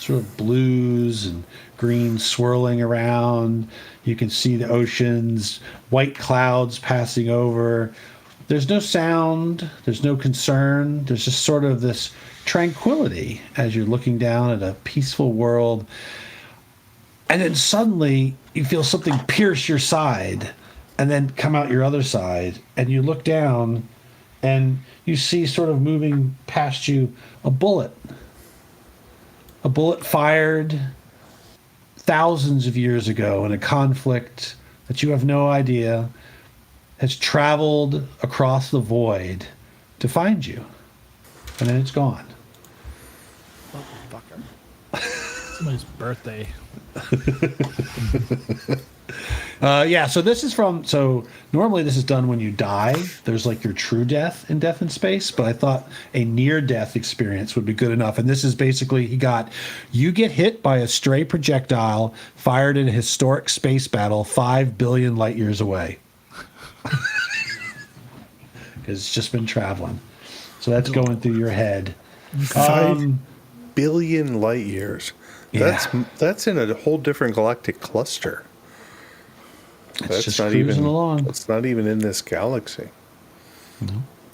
sort of blues and greens swirling around. You can see the oceans, white clouds passing over. There's no sound, there's no concern. There's just sort of this tranquility as you're looking down at a peaceful world. And then suddenly you feel something pierce your side and then come out your other side. And you look down and you see sort of moving past you a bullet. A bullet fired thousands of years ago in a conflict that you have no idea has traveled across the void to find you. And then it's gone. Motherfucker. Somebody's birthday. Yeah, so this is so normally this is done when you die. There's like your true death in Death in Space, but I thought a near-death experience would be good enough. And this is basically, you get hit by a stray projectile fired in a historic space battle 5 billion light years away. Because it's just been traveling. So that's going through your head. 5 billion light years. Yeah. That's in a whole different galactic cluster. It's just cruising along. It's not even in this galaxy.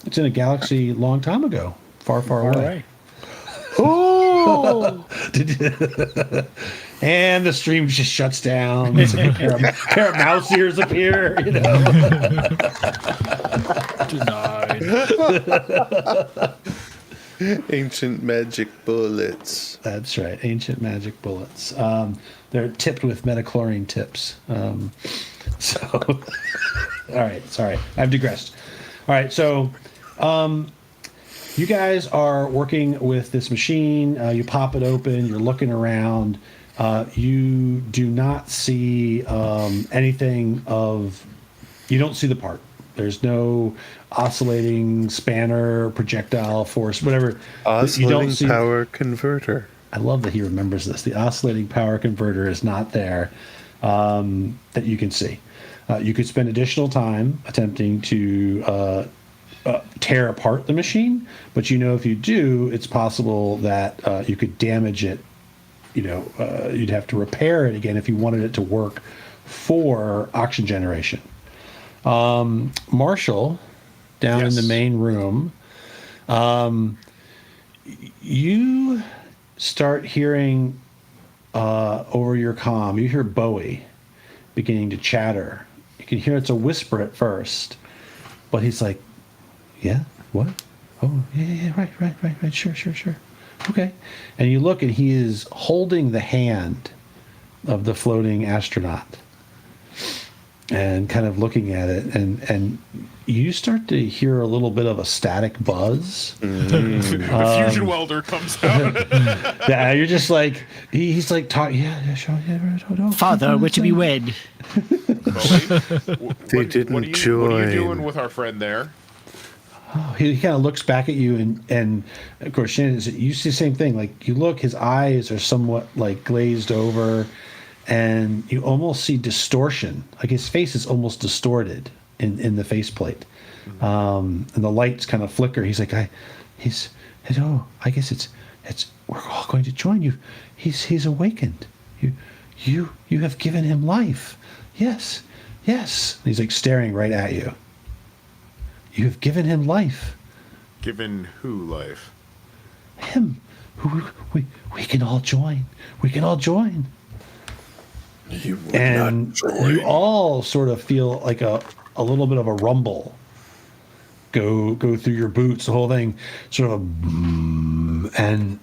It's in a galaxy long time ago, far, far away. Oh! And the stream just shuts down. It's like a pair of mouse ears appear, Denied. Ancient magic bullets. That's right, ancient magic bullets. They're tipped with metachlorine tips. All right, sorry, I've digressed. All right, so you guys are working with this machine. You pop it open. You're looking around. You do not see anything of. You don't see the part. There's no oscillating spanner, projectile force, whatever. Oscillating power converter. I love that he remembers this. The oscillating power converter is not there that you can see. You could spend additional time attempting to tear apart the machine, but if you do, it's possible that you could damage it. You'd have to repair it again if you wanted it to work for oxygen generation. Marshall, down in the main room, you start hearing over your comm, you hear Bowie beginning to chatter. You can hear it's a whisper at first, but he's like, yeah, what? Oh, yeah, right, sure. Okay. And you look and he is holding the hand of the floating astronaut and kind of looking at it, and you start to hear a little bit of a static buzz. The fusion welder comes out. Yeah, you're just like, he's like, sure, Father, we're to be wed. They didn't join. What are you doing with our friend there? He kind of looks back at you, and of course, Shannon, you see the same thing. Like, you look, his eyes are somewhat like glazed over, and you almost see distortion. Like, his face is almost distorted in the faceplate. And the lights kind of flicker. He's like, I guess it's we're all going to join you. He's awakened. You have given him life. Yes. And he's like staring right at you. You have given him life. Given who life? Him. We can all join. And you all sort of feel like a little bit of a rumble go through your boots. The whole thing sort of and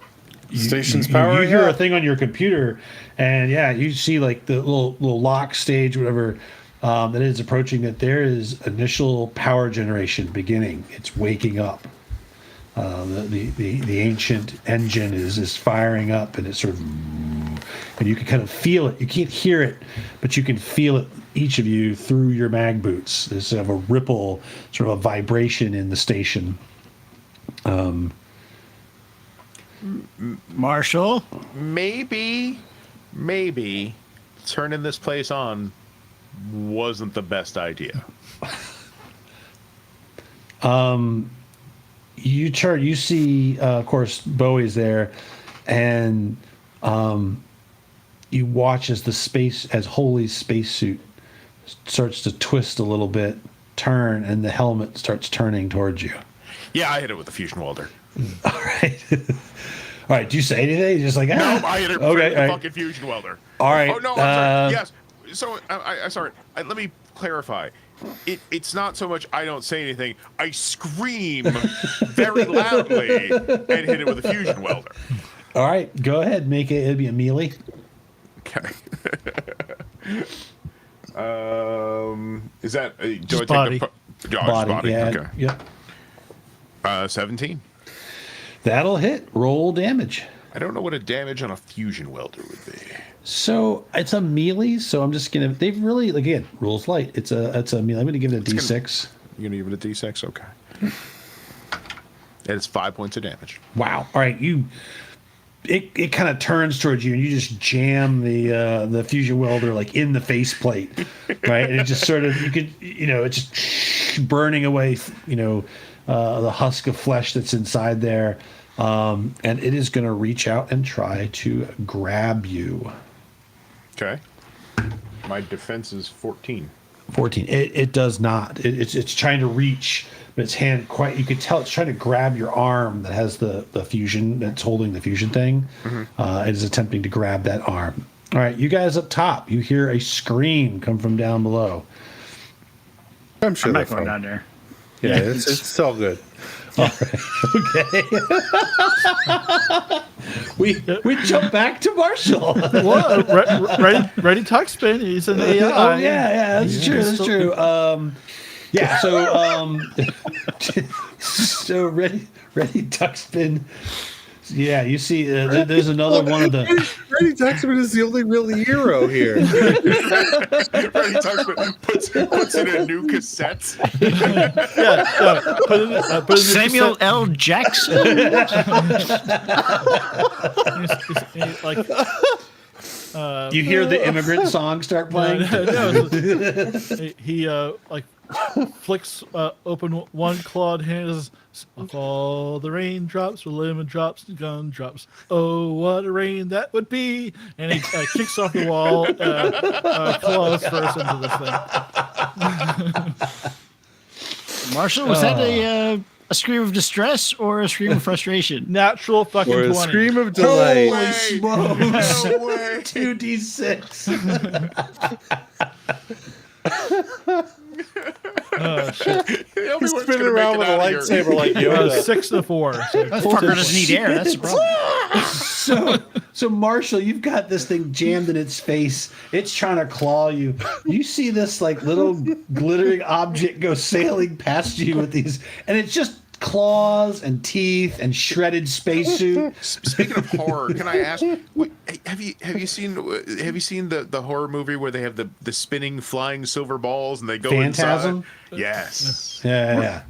Station's powering you hear up. a thing on your computer, and you see like the little lock stage, whatever that is approaching. That there is initial power generation beginning. It's waking up. The ancient engine is firing up, and it's sort of, and you can kind of feel it. You can't hear it, but you can feel it, each of you, through your mag boots. There's sort of a ripple, sort of a vibration in the station. Marshall? Maybe turning this place on wasn't the best idea. You see, of course, Bowie's there, and You watch as Holy's spacesuit starts to twist a little bit, turn, and the helmet starts turning towards you. Yeah, I hit it with a fusion welder. All right. All right. Do you say anything? You're just like, No, I hit it with a fucking fusion welder. All right. Oh no, I'm sorry. Yes. So I sorry. Let me clarify. It's not so much I don't say anything. I scream very loudly and hit it with a fusion welder. All right. Go ahead. It'd be a melee. Okay. Is that do Just I take body. body? Yeah. Okay. Yep. 17. That'll hit. Roll damage. I don't know what a damage on a fusion welder would be. So it's a melee. So I'm just gonna. They've really again rules light. It's a melee. I'm gonna give it a D6. You're gonna give it a D6, okay? And it's 5 points of damage. Wow. All right. It kind of turns towards you, and you just jam the fusion welder like in the faceplate, right? And it just sort of it's just burning away, the husk of flesh that's inside there, and it is going to reach out and try to grab you. Okay. My defense is 14. 14. It does not. It's trying to reach, but its hand you could tell it's trying to grab your arm that has the fusion that's holding the fusion thing. It is attempting to grab that arm. All right, you guys up top, you hear a scream come from down below. I'm sure I'm they're not going fine. down there. Yeah, it's all good. Okay. we jump back to Marshall. Well, ready tuck spin. He's an AI. Oh yeah, that's true. That's true. Yeah. So ready duck spin. Yeah, you see, there's another one of the. Freddie Tuxman is the only real hero here. Freddie Tuxman puts in a new cassette. Put in Samuel L. Jackson. You hear the immigrant song start playing. He flicks open one clawed hand. All the raindrops were lemon drops and gumdrops. Oh, what a rain that would be! And he kicks off the wall, claws first into this thing. Marshall, was that a scream of distress or a scream of frustration? Natural fucking Or a 20. scream of delight. Holy smokes! No way. 2d6. Oh, shit. He's spinning around with a lightsaber like Yoda. 6 to 4. So That fucker doesn't need air. That's the problem. So Marshall, you've got this thing jammed in its face. It's trying to claw you. You see this like little glittering object go sailing past you with these, and it's just claws and teeth and shredded spacesuit. Speaking of horror, can I ask? Have you seen the horror movie where they have the spinning flying silver balls and they go Phantasm? inside? Yes. Yeah.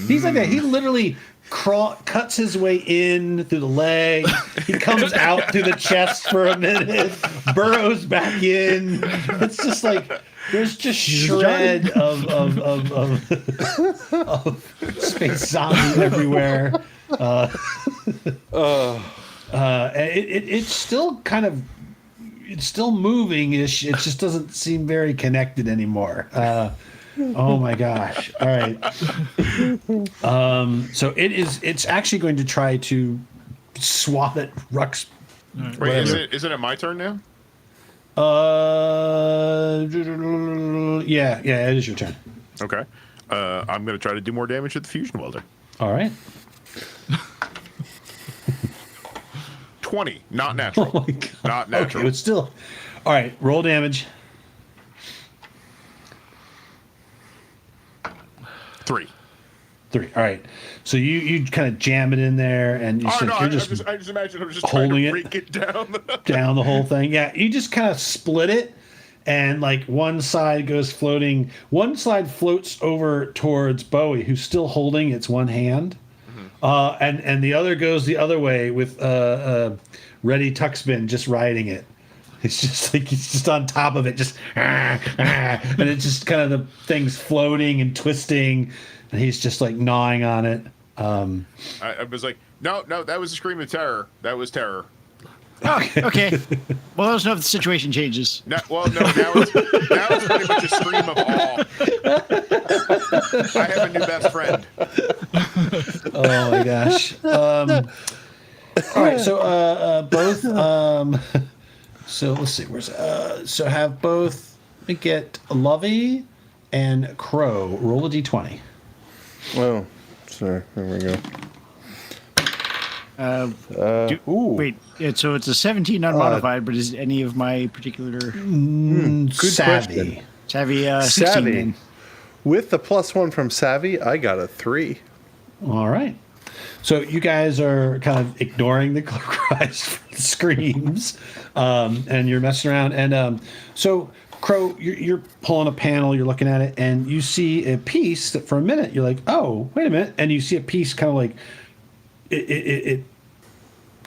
He's like that. He literally cuts his way in through the leg. He comes out through the chest for a minute, burrows back in. It's just like there's just shred of space zombies everywhere. It's still it's still moving-ish. It just doesn't seem very connected anymore. Oh my gosh! All right. So it's actually going to try to swat at Rux. Wait, isn't it my turn now? Yeah, it is your turn. Okay. I'm going to try to do more damage with the fusion welder. All right. 20, not natural. Oh my God. Not natural. Okay, but still. All right, roll damage. 3. 3. All right. So you kind of jam it in there, and I you're just imagine I'm just holding trying it to break it down. down the whole thing. Yeah, you just kind of split it, and like one side goes floating. One side floats over towards Bowie, who's still holding its one hand, and the other goes the other way with Ready Tuxman just riding it. It's just like he's just on top of it, just and it's just kind of the thing's floating and twisting, and he's just like gnawing on it. I was like, no, that was a scream of terror. That was terror. Oh, okay. Well, let us know if the situation changes. No, well, no, now it's pretty much a scream of awe. I have a new best friend. Oh my gosh. All right, so both. So let's see. Where's so have both. Let me get Lovey and Crow roll a d20. Oh, sorry. There we go. Wait, so it's a 17 unmodified, but is any of my particular Good Savvy. question. savvy 16 Savvy. then? With the +1 from Savvy, I got a 3. All right. So you guys are kind of ignoring the cries, screams, and you're messing around. And so, Crow, you're pulling a panel, you're looking at it, and you see a piece that for a minute you're like, oh, wait a minute. And you see a piece kind of like, it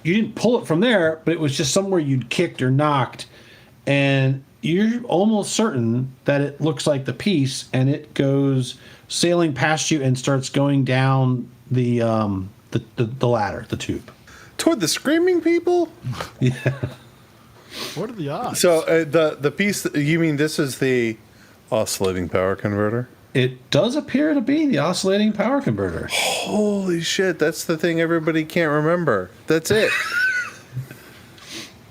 you didn't pull it from there, but it was just somewhere you'd kicked or knocked. And you're almost certain that it looks like the piece, and it goes sailing past you and starts going down the ladder, the tube. Toward the screaming people? What are the odds? So the piece, you mean this is the oscillating power converter? It does appear to be the oscillating power converter. Holy shit, that's the thing everybody can't remember. That's it.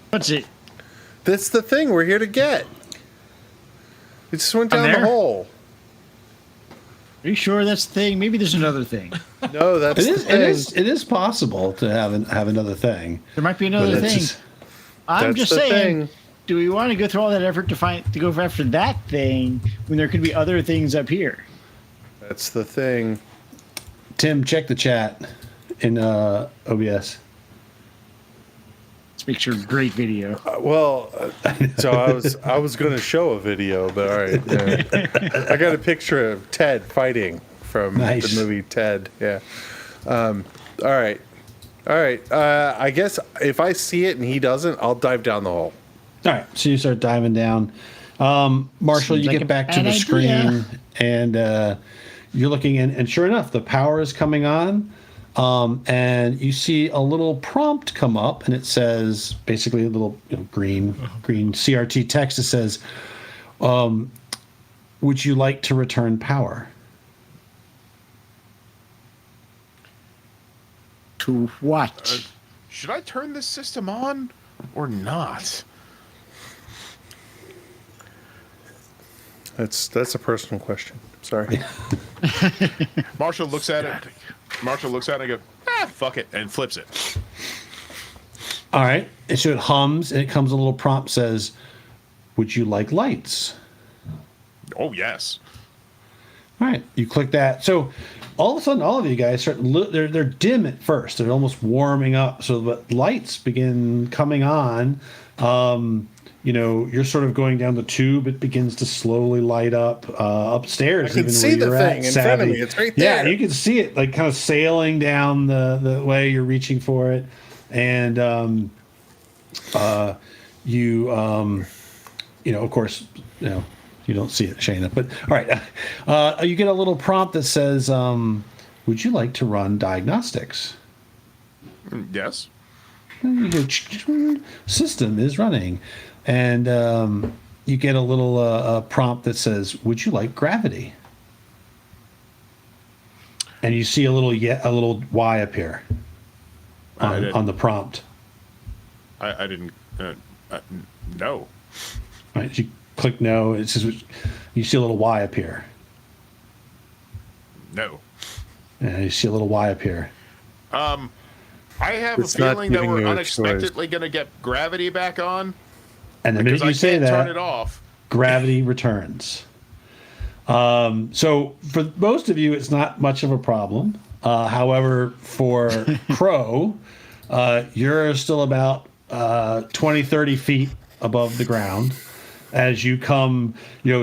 What's it? That's the thing we're here to get. It just went I'm down the there? hole. Are you sure that's the thing? Maybe there's another thing. No, that's the thing. It is possible to have another thing. There might be But another it's thing. just- I'm That's just the saying. thing. Do we want to go through all that effort to go after that thing when there could be other things up here? That's the thing. Tim, check the chat in OBS. Let's make sure great video. So I was going to show a video, but all right. Yeah. I got a picture of Ted fighting from Nice. the movie Ted. Yeah. All right. I guess if I see it and he doesn't, I'll dive down the hole. All right, so you start diving down. Marshall, Seems you like get a back to bad the idea. screen, and you're looking in, and sure enough, the power is coming on, and you see a little prompt come up, and it says basically a little green CRT text that says, "Would you like to return power?" To what? Should I turn this system on or not? That's a personal question. Sorry. Marshall looks at it. Marshall looks at it and goes, fuck it, and flips it. All right, and so it hums, and it comes a little prompt says, "Would you like lights?" Oh, yes. All right, you click that. So all of a sudden, all of you guys start. They're dim at first. They're almost warming up. So the lights begin coming on. You're sort of going down the tube. It begins to slowly light up upstairs. I can even see where the you're thing at, in front of Savvy. me. It's right Yeah, there. you can see it like kind of sailing down the way you're reaching for it, and of course, you don't see it, Shayna. But all right, you get a little prompt that says, "Would you like to run diagnostics?" Yes. And you go, "System is running," and you get a little prompt that says, "Would you like gravity?" And you see a little Y appear on the prompt. I didn't. No. Right? You click no. It says you see a little Y appear. No. And you see a little Y appear. I have It's a not feeling that giving we're you a unexpectedly going to get gravity back on. And the Because minute you I say can't that, turn it off. gravity returns. So for most of you, it's not much of a problem. However, for Crow, you're still about 20, 30 feet above the ground. As you come,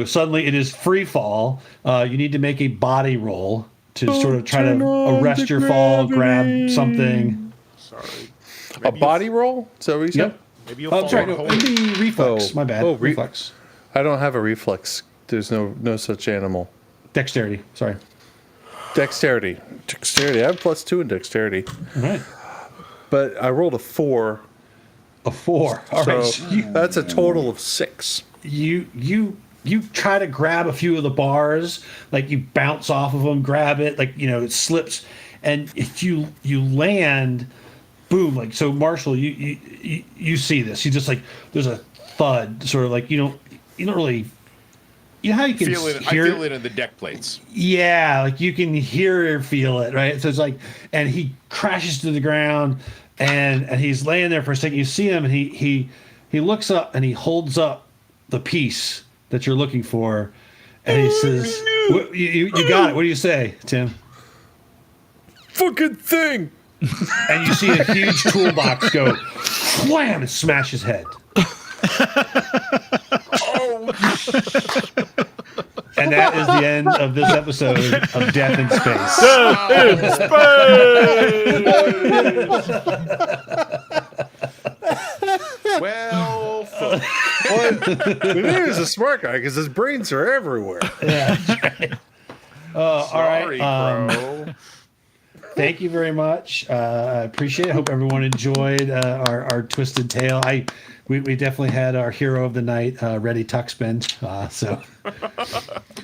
suddenly it is free fall. You need to make a body roll to sort of try to arrest your fall, grab something. Sorry. A body roll? Is that what you said? Yep. Maybe you'll Oh, fall sorry, on no, hold. it'd be reflex. My bad. Oh, reflex. I don't have a reflex. There's no such animal. Dexterity. Sorry. Dexterity. I have +2 in dexterity. All right. But I rolled a 4 A 4. All right. So So you, that's a total of 6. you try to grab a few of the bars, like you bounce off of them, grab it, like it slips, and if you land, boom, like so. Marshall, you see this? You just like there's a thud, sort of like you don't really. You know how you can Feel it. I hear feel it in the deck plates. Yeah, like you can hear or feel it, right? So it's like, and he crashes to the ground, and he's laying there for a second. You see him, and he looks up and he holds up the piece that you're looking for, and he says, "You got it." What do you say, Tim? Fucking thing. And you see a huge toolbox go wham and smash his head. Oh, And that is the end of this episode of Death in Space. well, fuck. We knew he was a smart guy because his brains are everywhere. Yeah. All Sorry, right. bro. Thank you very much. I appreciate it. Hope everyone enjoyed our Twisted Tale. We definitely had our hero of the night, Ready Tuxman. So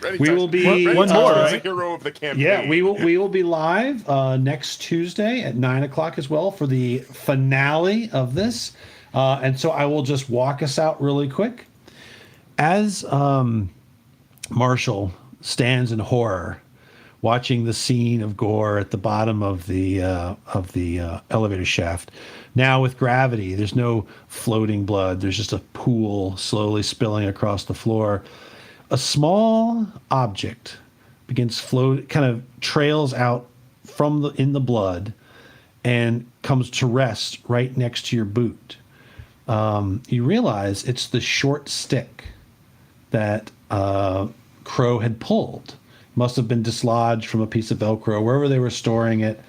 Ready, we will be One more, Tuxman's right? the hero of the campaign. Yeah, we will be live next Tuesday at 9:00 as well for the finale of this. And so I will just walk us out really quick. As Marshall stands in horror, watching the scene of gore at the bottom of the elevator shaft. Now with gravity, there's no floating blood. There's just a pool slowly spilling across the floor. A small object begins float, kind of trails out from in the blood, and comes to rest right next to your boot. You realize it's the short stick that Crow had pulled. Must have been dislodged from a piece of Velcro, wherever they were storing it.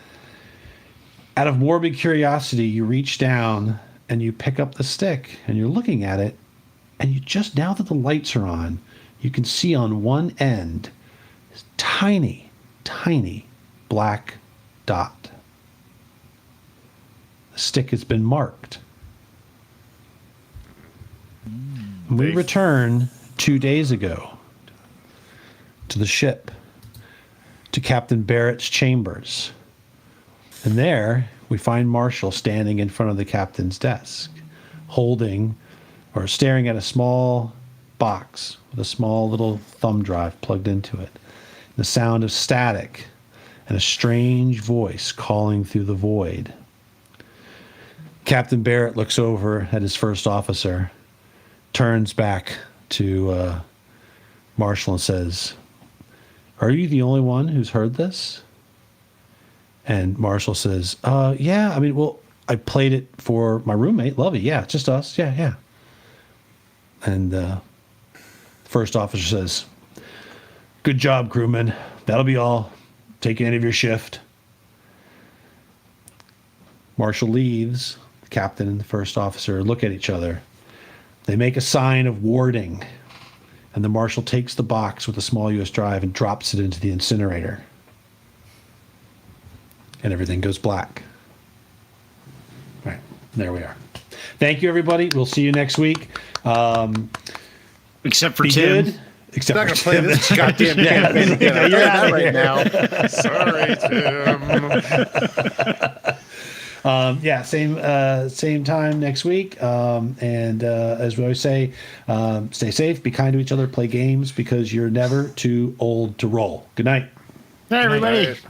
Out of morbid curiosity, you reach down and you pick up the stick and you're looking at it. And you just, now that the lights are on, you can see on one end this tiny, tiny black dot. The stick has been marked. And we return 2 days ago to the ship, to Captain Barrett's chambers. And there we find Marshall standing in front of the captain's desk, holding or staring at a small box with a small little thumb drive plugged into it. The sound of static and a strange voice calling through the void. Captain Barrett looks over at his first officer, turns back to Marshall and says, "Are you the only one who's heard this?" And Marshall says, yeah, I mean, well, I played it for my roommate, Lovey. Yeah, just us. Yeah. And first officer says, "Good job, crewman. That'll be all. Take the end of your shift." Marshall leaves. The captain and the first officer look at each other. They make a sign of warding. And the marshal takes the box with a small US drive and drops it into the incinerator. And everything goes black. All right, there we are. Thank you, everybody. We'll see you next week. Except for Be Tim. good. Except Not for gonna play Tim. this goddamn campaign again. I'll You're tell you out that of right now. Sorry, Tim. Yeah, same time next week. And as we always say, stay safe, be kind to each other, play games, because you're never too old to roll. Good night. Hey, everybody. Right.